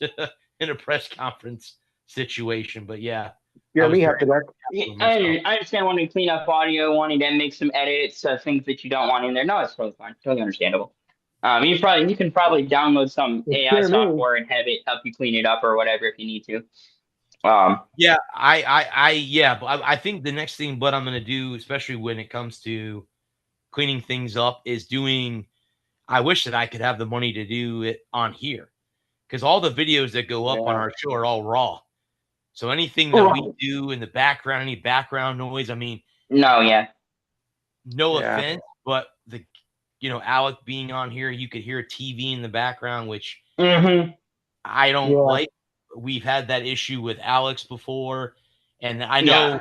in a press conference situation. But yeah. Yeah, me after that. I understand wanting to clean up audio, wanting to make some edits, things that you don't want in there. No, it's totally fine. Totally understandable. You can probably download some AI software and have it help you clean it up or whatever if you need to. Yeah, I think the next thing, but I'm going to do, especially when it comes to cleaning things up, is I wish that I could have the money to do it on here, because all the videos that go up on our show are all raw. So anything that we do in the background, any background noise, I mean, no offense, but Alec being on here, you could hear a TV in the background, which I don't like. We've had that issue with Alex before, and I know,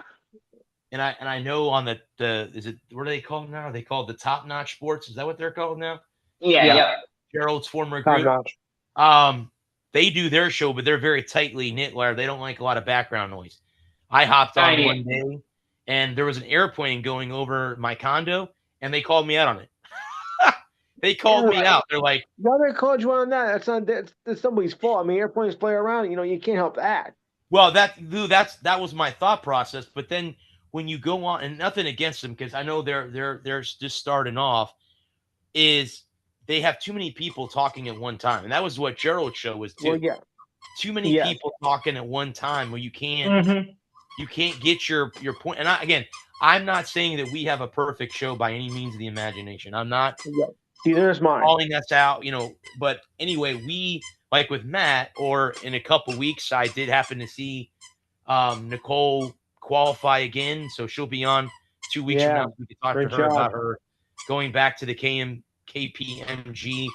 and I know on the is it, what are they called now? Are they called the Top Notch Sports? Is that what they're called now? Yeah. Gerald's former group. They do their show, but they're very tightly knit, where they don't like a lot of background noise. I hopped on one day, and there was an airplane going over my condo, and they called me out on it. They called me out. They're like, "Why they called you on that? That's somebody's fault. I mean, airplanes play around. You can't help that." Well, that was my thought process. But then when you go on, and nothing against them, because I know they're just starting off, is they have too many people talking at one time, and that was what Gerald's show was too. Well, yeah. Too many people talking at one time, where you can't get your point. And I'm not saying that we have a perfect show by any means of the imagination. I'm not. There's mine. calling us out, but anyway, we, like with Matt, or in a couple weeks, I did happen to see Nicole qualify again, so she'll be on 2 weeks from Yeah, now. We can talk to great her job. about her going back to the KPMG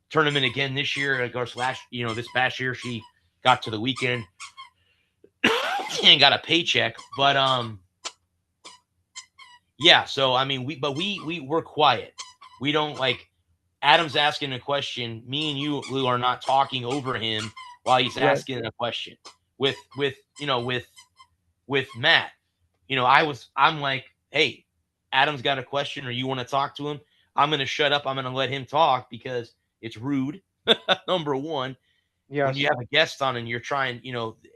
tournament again this year. Of course, this past year she got to the weekend and got a paycheck, but yeah. So I mean, we're quiet. We don't like Adam's asking a question. Me and you, Lou, are not talking over him while he's Right. asking a question. With Matt, I'm like, hey, Adam's got a question, or you want to talk to him? I'm going to shut up. I'm going to let him talk because it's rude. Number one, Yes. when you have a guest on and you're trying,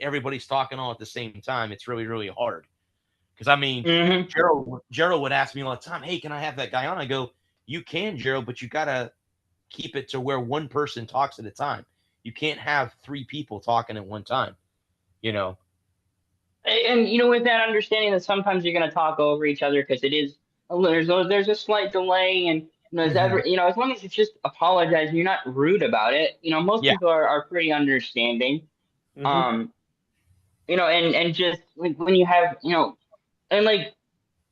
everybody's talking all at the same time, it's really, really hard. Because I mean, Gerald would ask me all the time, hey, can I have that guy on? I go, you can, Gerald, but you got to keep it to where one person talks at a time. You can't have 3 people talking at one time, And with that understanding that sometimes you're going to talk over each other because there's a slight delay, and as long as it's just apologizing, you're not rude about it. Most people are pretty understanding. Mhm. And just when you have and like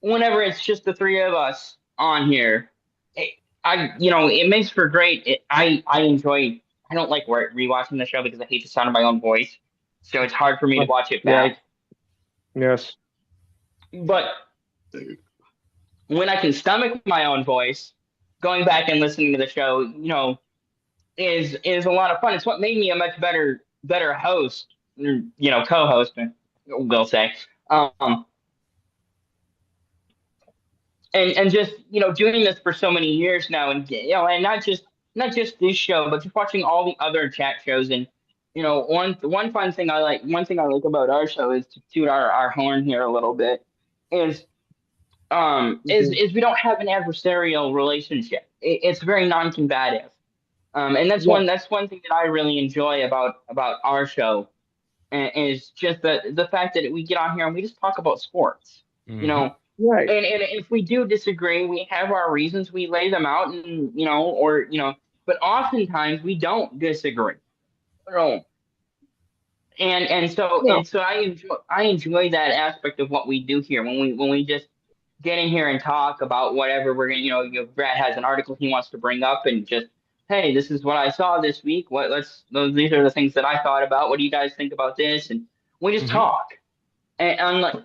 whenever it's just the 3 of us on here, it makes for great. I enjoy. I don't like rewatching the show because I hate the sound of my own voice, so it's hard for me to watch it back. Yes. But when I can stomach my own voice, going back and listening to the show, is a lot of fun. It's what made me a much better host, co-host, we'll say. And just doing this for so many years now, and and not just this show, but just watching all the other chat shows. And one thing I like about our show is to toot our horn here a little bit, is we don't have an adversarial relationship. It's very non-combative, and that's one thing that I really enjoy about our show, is just the fact that we get on here and we just talk about sports. Right. And if we do disagree, we have our reasons. We lay them out, and but oftentimes we don't disagree. No. And so I enjoy that aspect of what we do here when we just get in here and talk about whatever we're gonna. Brad has an article he wants to bring up, and just, hey, this is what I saw this week. These are the things that I thought about. What do you guys think about this? And we just talk. And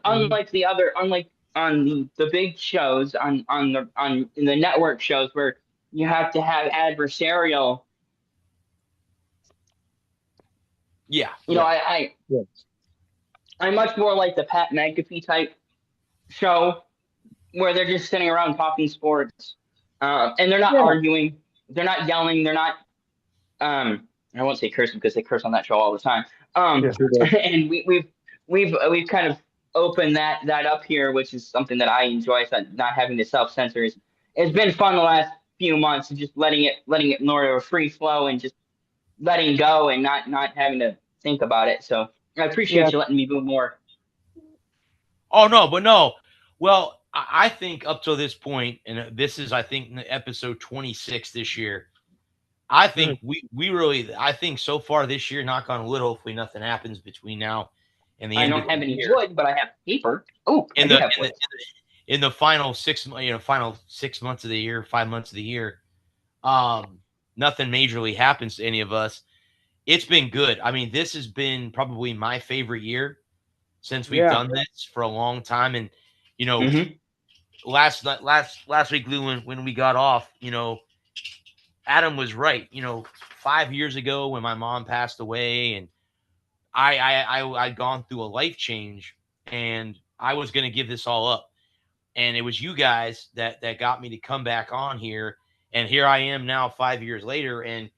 unlike on the big shows, in the network shows, where you have to have adversarial. I'm much more like the Pat McAfee type show, where they're just sitting around talking sports, and they're not arguing, they're not yelling, they're not. I won't say cursing because they curse on that show all the time. And we've kind of opened that up here, which is something that I enjoy. So not having to self-censor it's been fun the last few months, and just letting it more of a free flow, and just letting go, and not having to think about it. So I appreciate you letting me do more. Oh, no, but no. Well, I think up to this point, and this is, I think, episode 26 this year, I think I think so far this year, knock on wood, hopefully nothing happens between now and the end of the year. I don't have any wood, but I have paper. Oh, in the final 6 months of the year, 5 months of the year, nothing majorly happens to any of us. It's been good. I mean, this has been probably my favorite year since we've done this for a long time. And last week, Lou, when we got off, Adam was right. 5 years ago when my mom passed away, and I'd gone through a life change, and I was going to give this all up. And it was you guys that got me to come back on here. And here I am now 5 years later. And,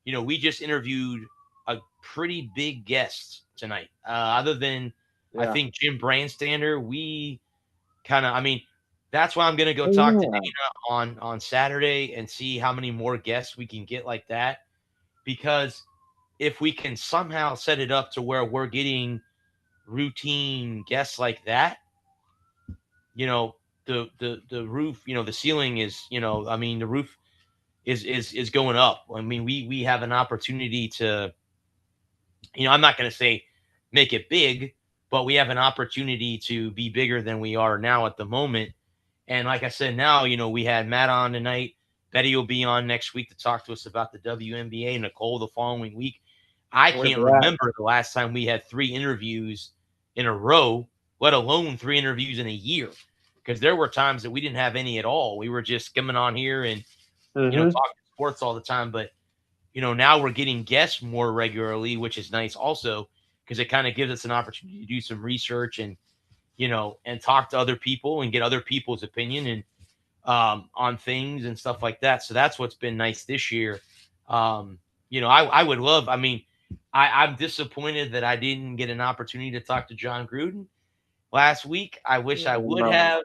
we just interviewed a pretty big guest tonight. Other than, I think, Jim Brandstander, we kind of, that's why I'm going to go talk to Dana on Saturday and see how many more guests we can get like that. Because if we can somehow set it up to where we're getting routine guests like that, the roof, the ceiling is, the roof is going up. I mean, we have an opportunity to, I'm not going to say make it big, but we have an opportunity to be bigger than we are now at the moment. And like I said, now, we had Matt on tonight. Betty will be on next week to talk to us about the WNBA. Nicole the following week. I can't remember the last time we had 3 interviews in a row, let alone 3 interviews in a year. Because there were times that we didn't have any at all. We were just coming on here and, talking sports all the time. But, now we're getting guests more regularly, which is nice also, because it kind of gives us an opportunity to do some research and, and talk to other people and get other people's opinion and on things and stuff like that. So that's what's been nice this year. I would love, I'm disappointed that I didn't get an opportunity to talk to John Gruden last week. I wish I would have,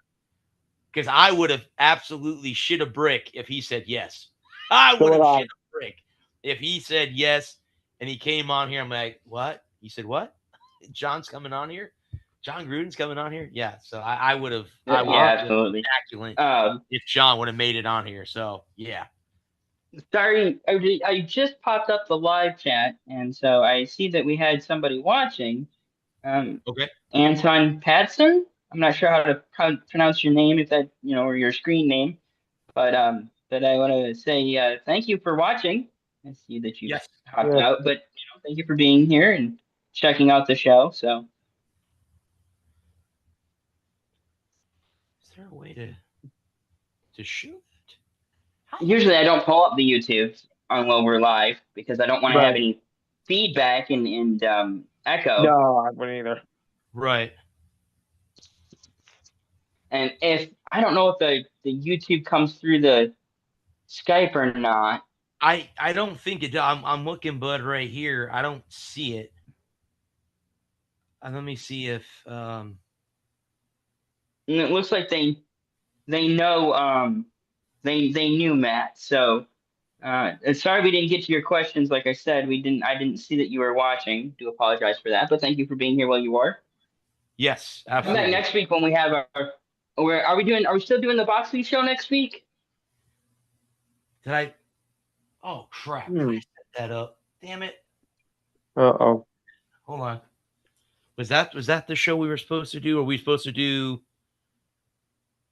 because I would have absolutely shit a brick if he said yes. I would have shit a brick if he said yes and he came on here. I'm like, what? He said, what? John's coming on here? John Gruden's coming on here? Yeah. So I would have. Yeah, absolutely. If John would have made it on here. So, yeah. Sorry, I just popped up the live chat, and so I see that we had somebody watching. Okay. Anton Padson. I'm not sure how to pronounce your name, if that, or your screen name, but I want to say thank you for watching. I see that you hopped out, but thank you for being here and checking out the show. So, is there a way to shoot it? Usually, I don't pull up the YouTube on while we're live because I don't want to have any feedback and echo. No, I wouldn't either. Right. And if I don't know if the YouTube comes through the Skype or not. I don't think it does. I'm looking, bud, right here. I don't see it. Let me see if And it looks like they know they knew Matt. So sorry we didn't get to your questions. Like I said, I didn't see that you were watching. Do apologize for that, but thank you for being here while you are. Yes, absolutely. Come back next week when we have are we still doing the boxing show next week? Did I? Oh crap! I set that up. Damn it! Hold on. Was that the show we were supposed to do? Or were we supposed to do?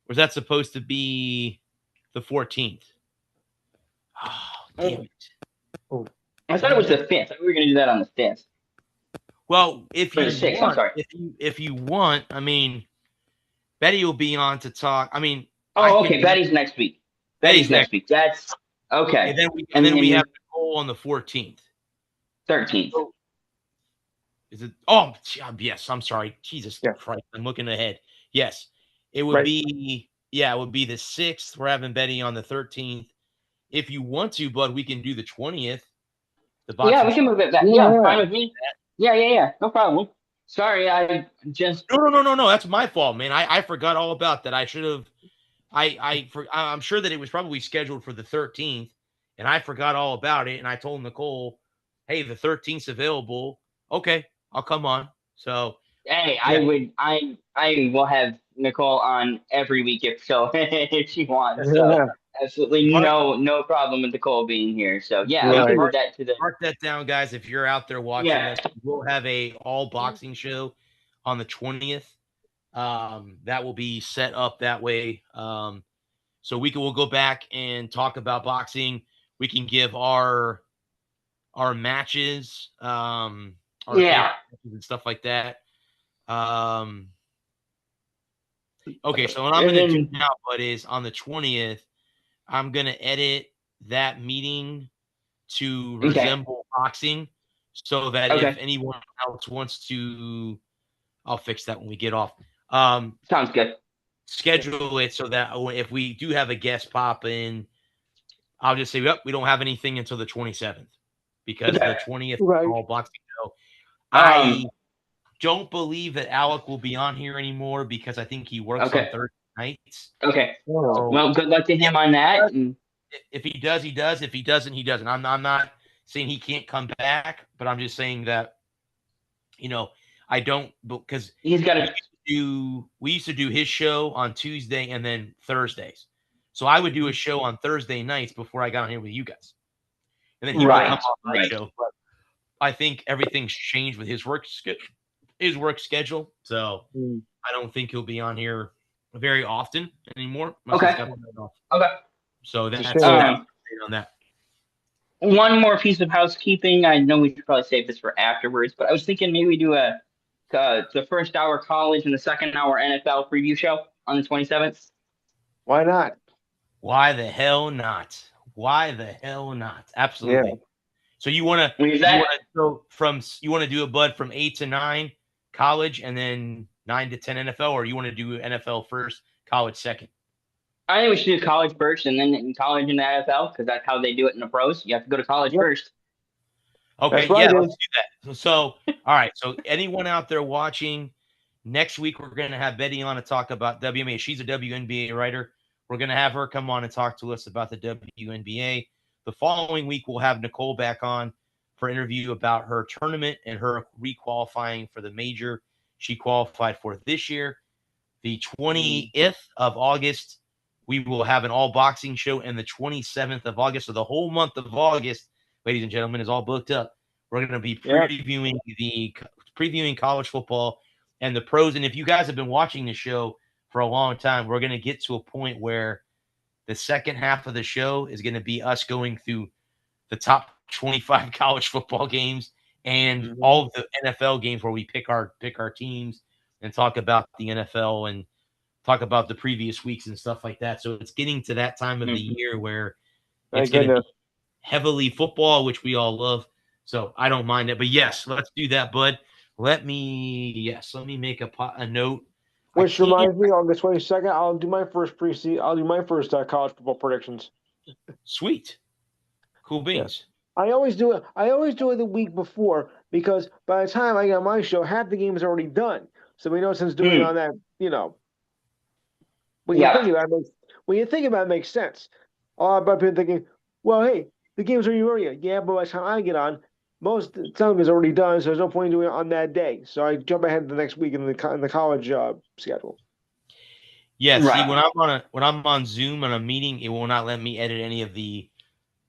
Was that supposed to be the 14th? Oh, damn it! Oh. I thought it was the 5th. We were going to do that on the 5th. Well, if you 6th, want, I'm sorry. If you want, Betty will be on to talk. Okay. Betty's next week. Betty's next week. That's okay. And then we have Nicole on the 14th. 13th. So, is it? Oh, yes. I'm sorry. Jesus Christ. I'm looking ahead. Yes. It would be, it would be the 6th. We're having Betty on the 13th. If you want to, bud, we can do the 20th. We can move it back. Yeah, fine with me. Yeah. No problem. Sorry, I just No. That's my fault, man. I forgot all about that. I should have. I'm sure that it was probably scheduled for the 13th, and I forgot all about it. And I told Nicole, "Hey, the 13th's available. Okay, I'll come on." So, hey, I will have Nicole on every week if she wants. So absolutely no problem with Nicole being here. So we can move that to the. Mark that down, guys. If you're out there watching us, we'll have a all boxing show on the 20th. That will be set up that way. So we'll go back and talk about boxing. We can give our matches, and stuff like that. Okay, so what I'm going to do now, bud, is on the 20th, I'm going to edit that meeting to resemble boxing, so that if anyone else wants to, I'll fix that when we get off. Sounds good. Schedule it so that if we do have a guest pop in, I'll just say, we don't have anything until the 27th because the 20th is all boxing show. I don't believe that Alec will be on here anymore because I think he works on Thursday nights. Okay. So, well, good luck to him on that. If he does, he does. If he doesn't, he doesn't. I'm not saying he can't come back, but I'm just saying that, I don't, because he's got to we used to do his show on Tuesday and then Thursdays. So I would do a show on Thursday nights before I got on here with you guys. And then he would come on my show. But I think everything's changed with his work schedule. So I don't think he'll be on here very often anymore. Okay. So that's on that. One more piece of housekeeping. I know we should probably save this for afterwards, but I was thinking maybe we do the first hour college and the second hour NFL preview show on the 27th. Why not? Why the hell not? Why the hell not? Absolutely. Yeah. So you want to do a bud from 8 to 9 college and then 9 to 10 NFL, or you want to do NFL first, college second? I think we should do college first and then in college and the NFL, because that's how they do it in the pros. You have to go to college first. Okay, let's do that. So, all right. So anyone out there watching, next week we're going to have Betty on to talk about WNBA. She's a WNBA writer. We're going to have her come on and talk to us about the WNBA. The following week, we'll have Nicole back on for an interview about her tournament and her requalifying for the major she qualified for this year. The 20th of August, we will have an all boxing show, and the 27th of August, so the whole month of August, ladies and gentlemen, is all booked up. We're going to be previewing college football and the pros. And if you guys have been watching the show for a long time, we're going to get to a point where the second half of the show is going to be us going through the top 25 college football games and all of the NFL games where we pick our teams and talk about the NFL and talk about the previous weeks and stuff like that. So it's getting to that time of the year where it's going to be heavily football, which we all love. So I don't mind it. But yes, let's do that, bud. Let me make a note. Which reminds me, August 22nd, I'll do my first college football predictions. Sweet. Cool beans. Yeah. I always do it the week before, because by the time I get on my show, half the game is already done. So we know, since doing it on that, when you think about it, makes sense. A lot of people thinking, well, hey, the game's already over. Yeah, but by the time I get on, most of the time is already done, so there's no point in doing it on that day. So I jump ahead to the next week in the college schedule. Yeah, see, when I'm on Zoom on a meeting, it will not let me edit any of the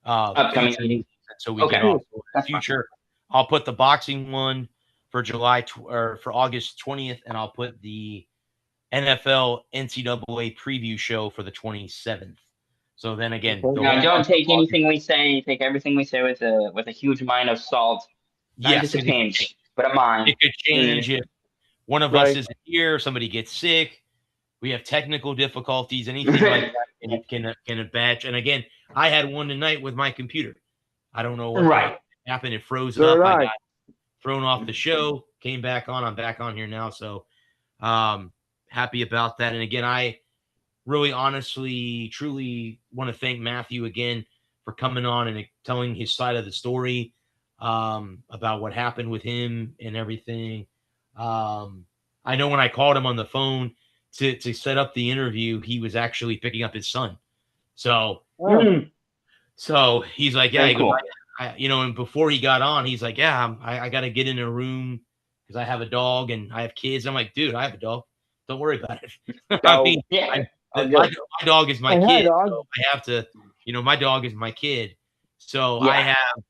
upcoming meetings. So we get off. In the future, I'll put the boxing one for for August 20th, and I'll put the NFL NCAA preview show for the 27th. So then again, don't take anything we say. Take everything we say with a huge mind of salt. Not just a pinch, but a mind. It could change if one of us isn't here, somebody gets sick, we have technical difficulties, anything like that can batch. And again, I had one tonight with my computer. I don't know what happened. It froze up. I got thrown off the show, came back on. I'm back on here now. So happy about that. And again, I really honestly, truly want to thank Matthew again for coming on and telling his side of the story about what happened with him and everything. I know when I called him on the phone to set up the interview, he was actually picking up his son. So, so he's like, yeah, cool. And before he got on, he's like, yeah, I got to get in a room because I have a dog and I have kids. I'm like, dude, I have a dog. Don't worry about it. My dog is my kid. So I have to, my dog is my kid. So I have,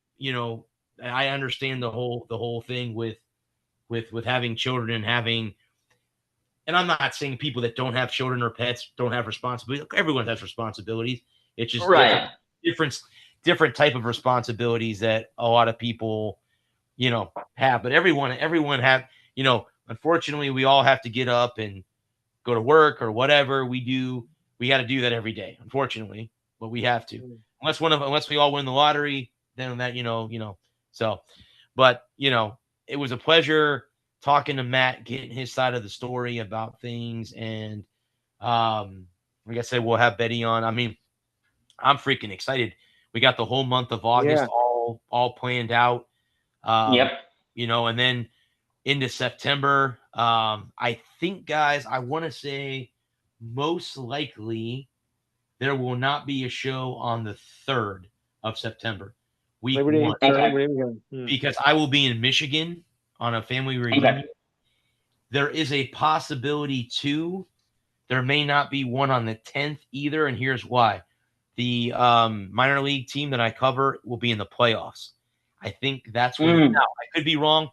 I understand the whole thing with having children and having, and I'm not saying people that don't have children or pets don't have responsibilities. Everyone has responsibilities. It's just different type of responsibilities that a lot of people, have. But everyone have, unfortunately, we all have to get up and go to work or whatever we do. We got to do that every day, unfortunately, but we have to. Unless we all win the lottery, then that, so, but, it was a pleasure talking to Matt, getting his side of the story about things. And like I said, we'll have Betty on. I mean, I'm freaking excited. We got the whole month of August all planned out. And then into September. I think, guys, I want to say most likely there will not be a show on the 3rd of September. Week 1. Because I will be in Michigan on a family reunion. There is a possibility, too, There may not be one on the 10th either, and here's why. The minor league team that I cover will be in the playoffs. I think that's when. Now, I could be wrong.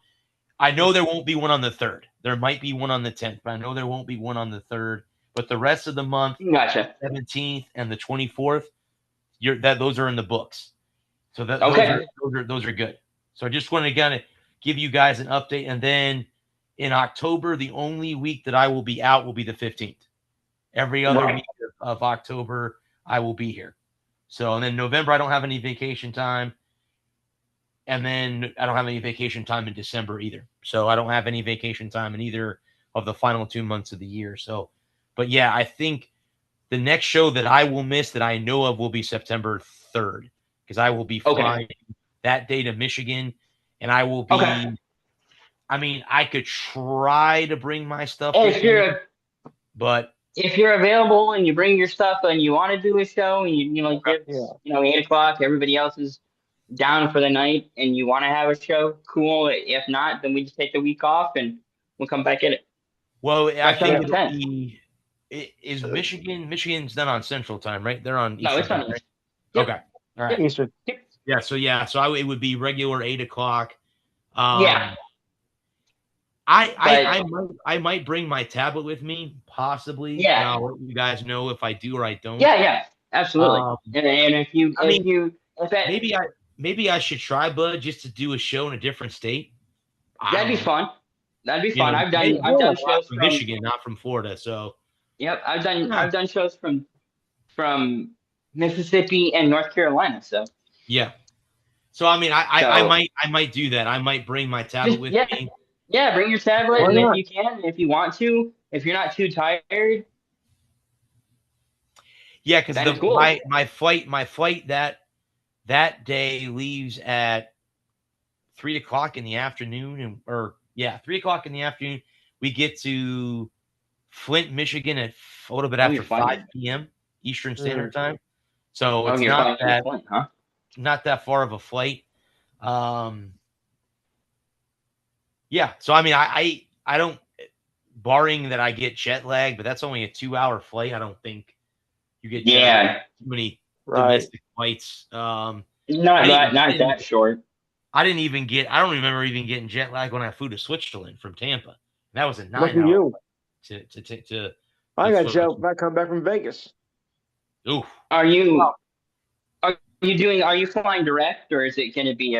I know there won't be one on the 3rd. There might be one on the 10th, but I know there won't be one on the 3rd. But the rest of the month, Gotcha. 17th and the 24th, those are in the books. So that Okay. those are good. So I just wanted to kind of give you guys an update, and then in October, the only week that I will be out will be the 15th. Every other Right. week of October, I will be here. So, and then November, I don't have any vacation time. And then I don't have any vacation time in December either. So I don't have any vacation time in either of the final 2 months of the year. So, but yeah, I think the next show that I will miss that I know of will be September 3rd, because I will be flying that day to Michigan, and I will be. Okay. I mean, I could try to bring my stuff Hey, with me, but if you're available and you bring your stuff and you want to do a show and it's 8 o'clock, everybody else is down for the night and you want to have a show, cool. If not, then we just take the week off and we'll come back at it. Well, I think it'll be. Is Michigan's not on Central Time, right? They're on Eastern. No, it's on Time, right? Yep. Okay. All right. Eastern. Yeah. So it would be regular 8 o'clock. Yeah. I might bring my tablet with me, possibly. Yeah. And I'll let you guys know if I do or I don't. Yeah, absolutely. And maybe I should try, Bud, just to do a show in a different state. That'd be fun. That'd be fun. Know, I've done shows from Michigan, not from Florida. So yep, I've done shows from Mississippi and North Carolina. So yeah. So I mean, I might do that. I might bring my tablet with me. Yeah, bring your tablet, and if you can, if you want to, if you're not too tired. Yeah, because my flight that day leaves at 3 o'clock in the afternoon, 3 o'clock in the afternoon. We get to Flint, Michigan at a little bit after 5 p.m. Eastern Standard Time. So it's not that Flint, huh? Not that far of a flight. Yeah. So I mean, I don't, barring that I get jet lag, but that's only a 2-hour flight. I don't think you get jet lag. Too many domestic flights. Not that short. I don't remember even getting jet lag when I flew to Switzerland from Tampa. That was a 9-hour flight to I got jet lag come back from Vegas. Oof. Are you flying direct, or is it going to be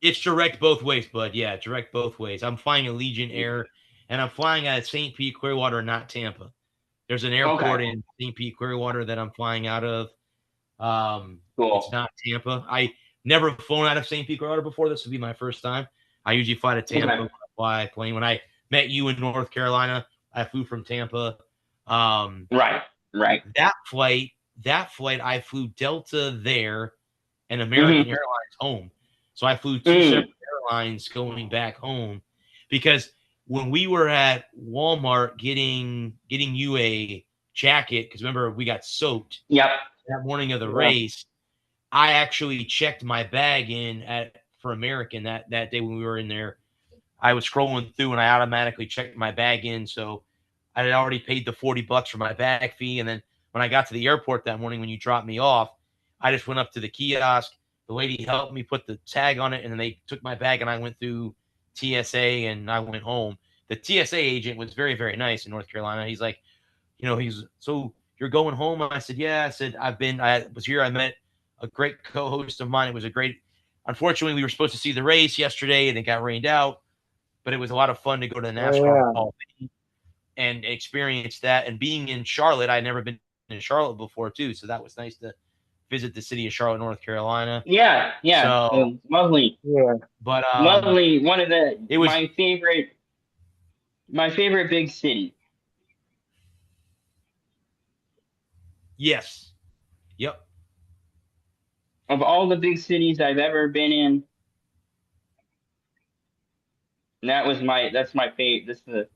It's direct both ways, bud. Yeah, direct both ways. I'm flying Allegiant Air, and I'm flying at St. Pete, Clearwater, not Tampa. There's an airport in St. Pete, Clearwater that I'm flying out of. Cool. It's not Tampa. I never flown out of St. Pete, Clearwater before. This would be my first time. I usually fly to Tampa when I fly plane. When I met you in North Carolina, I flew from Tampa. Right. That flight, I flew Delta there and American Airlines home. So I flew two separate airlines going back home, because when we were at Walmart getting you a jacket, because remember we got soaked that morning of the race, I actually checked my bag in for American that day when we were in there. I was scrolling through and I automatically checked my bag in. So I had already paid the $40 for my bag fee. And then when I got to the airport that morning, when you dropped me off, I just went up to the kiosk. The lady helped me put the tag on it, and then they took my bag, and I went through TSA, and I went home. The TSA agent was very, very nice in North Carolina. He's like, so you're going home? I said, yeah. I said, I was here. I met a great co-host of mine. It was unfortunately, we were supposed to see the race yesterday, and it got rained out, but it was a lot of fun to go to the NASCAR Hall and experience that. And being in Charlotte, I'd never been in Charlotte before too. So that was nice to visit the city of Charlotte, North Carolina. Yeah. So lovely. Yeah. But lovely. One of my favorite big city. Yes. Yep. Of all the big cities I've ever been in, that's my favorite.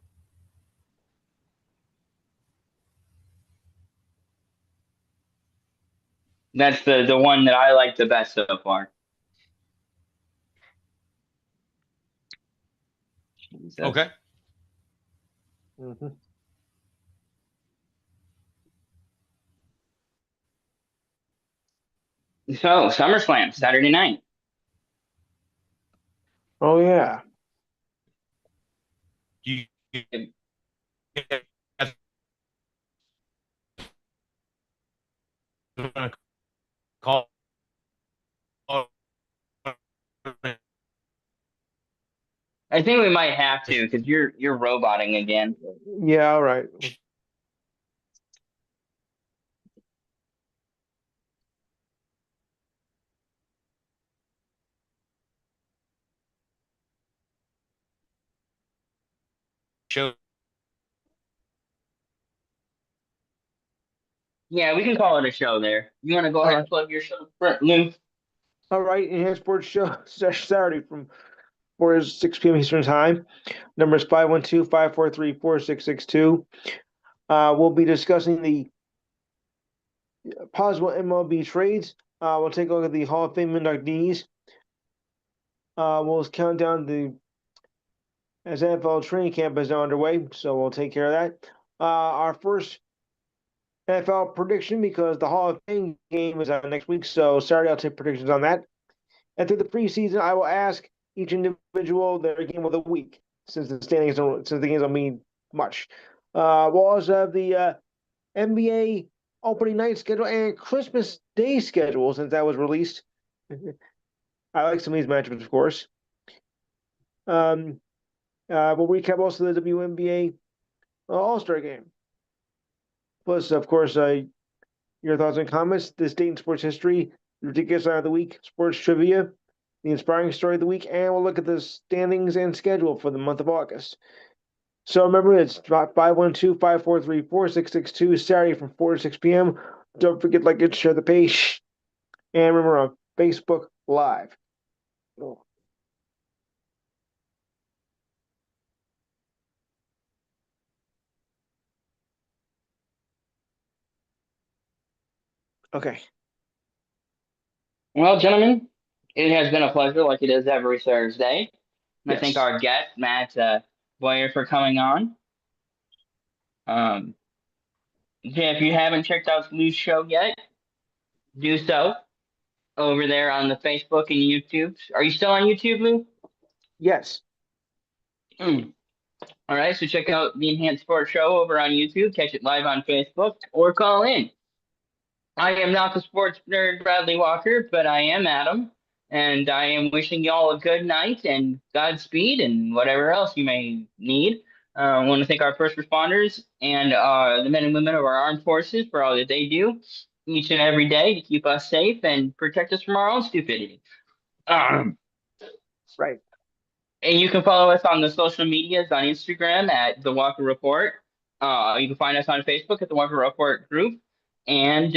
That's the one that I like the best so far. Jesus. Okay. So SummerSlam Saturday night. Oh yeah. You gonna call? I think we might have to because you're roboting again. Yeah. All right. Show. Yeah, we can call it a show there. You want to go All ahead right. and plug your show, Lou? All right. Enhanced Sports Show Saturday from 4 to 6 p.m. Eastern Time. Number is 512-543-4662. We'll be discussing the possible MLB trades. We'll take a look at the Hall of Fame inductees. We'll count down as NFL training camp is now underway, so we'll take care of that. Our first NFL prediction, because the Hall of Fame game is out next week, so Saturday I'll take predictions on that. And through the preseason, I will ask each individual their game of the week, since the games don't mean much. We'll also have the NBA opening night schedule and Christmas Day schedule, since that was released. I like some of these matchups, of course. We'll recap also the WNBA All-Star game. Plus, of course, your thoughts and comments, this date in sports history, the ridiculous line of the week, sports trivia, the inspiring story of the week, and we'll look at the standings and schedule for the month of August. So remember, it's 512-543-4662, Saturday from 4 to 6 p.m. Don't forget to like it, share the page, and remember on Facebook Live. Oh. Okay. Well, gentlemen, it has been a pleasure, like it is every Thursday. And I Yes. thank our guest, Matt Bowyer, for coming on. Yeah, if you haven't checked out Lou's show yet, do so over there on the Facebook and YouTube. Are you still on YouTube, Lou? Yes. All right, so check out the Enhanced Sports Show over on YouTube. Catch it live on Facebook or call in. I am not the sports nerd Bradley Walker, but I am Adam, and I am wishing you all a good night and Godspeed and whatever else you may need. I want to thank our first responders and the men and women of our armed forces for all that they do each and every day to keep us safe and protect us from our own stupidity. Right. And you can follow us on the social medias on Instagram at The Walker Report. You can find us on Facebook at The Walker Report Group. And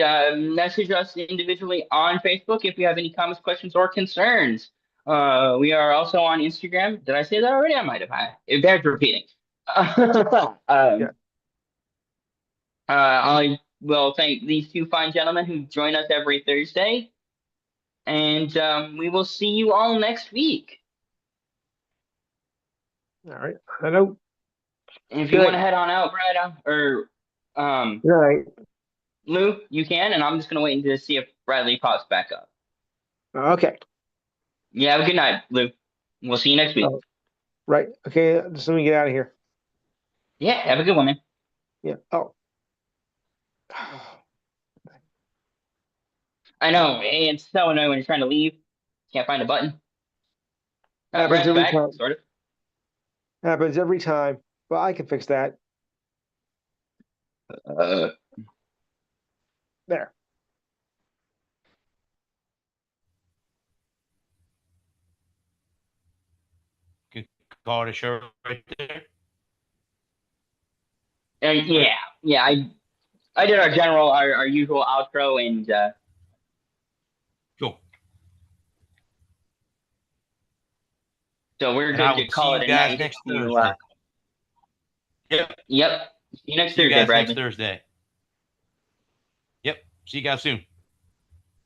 message us individually on Facebook if you have any comments, questions, or concerns. We are also on Instagram. Did I say that already? I might have. It bears repeating. Yeah. I will thank these two fine gentlemen who join us every Thursday. And we will see you all next week. All right. Hello. And if you Good. want to head on out, Brad, or Good night. Lou, you can, and I'm just gonna wait to see if Bradley pops back up. Okay. Yeah, have a good night, Lou. We'll see you next week. Oh. Right. Okay. Just let me get out of here. Yeah, have a good one, man. Yeah. Oh. I know, it's so annoying when you're trying to leave. Can't find a button. Happens Brad's every back, time. sort of. Happens every time. Well, I can fix that. There. Call it a show right there. And yeah, I did our usual outro, and Cool. so we're And good I to will call see it you a guys night. next You, Thursday. Yep. Yep. See you next See you Thursday, guys Bradley. next Thursday. Yep. See you guys soon.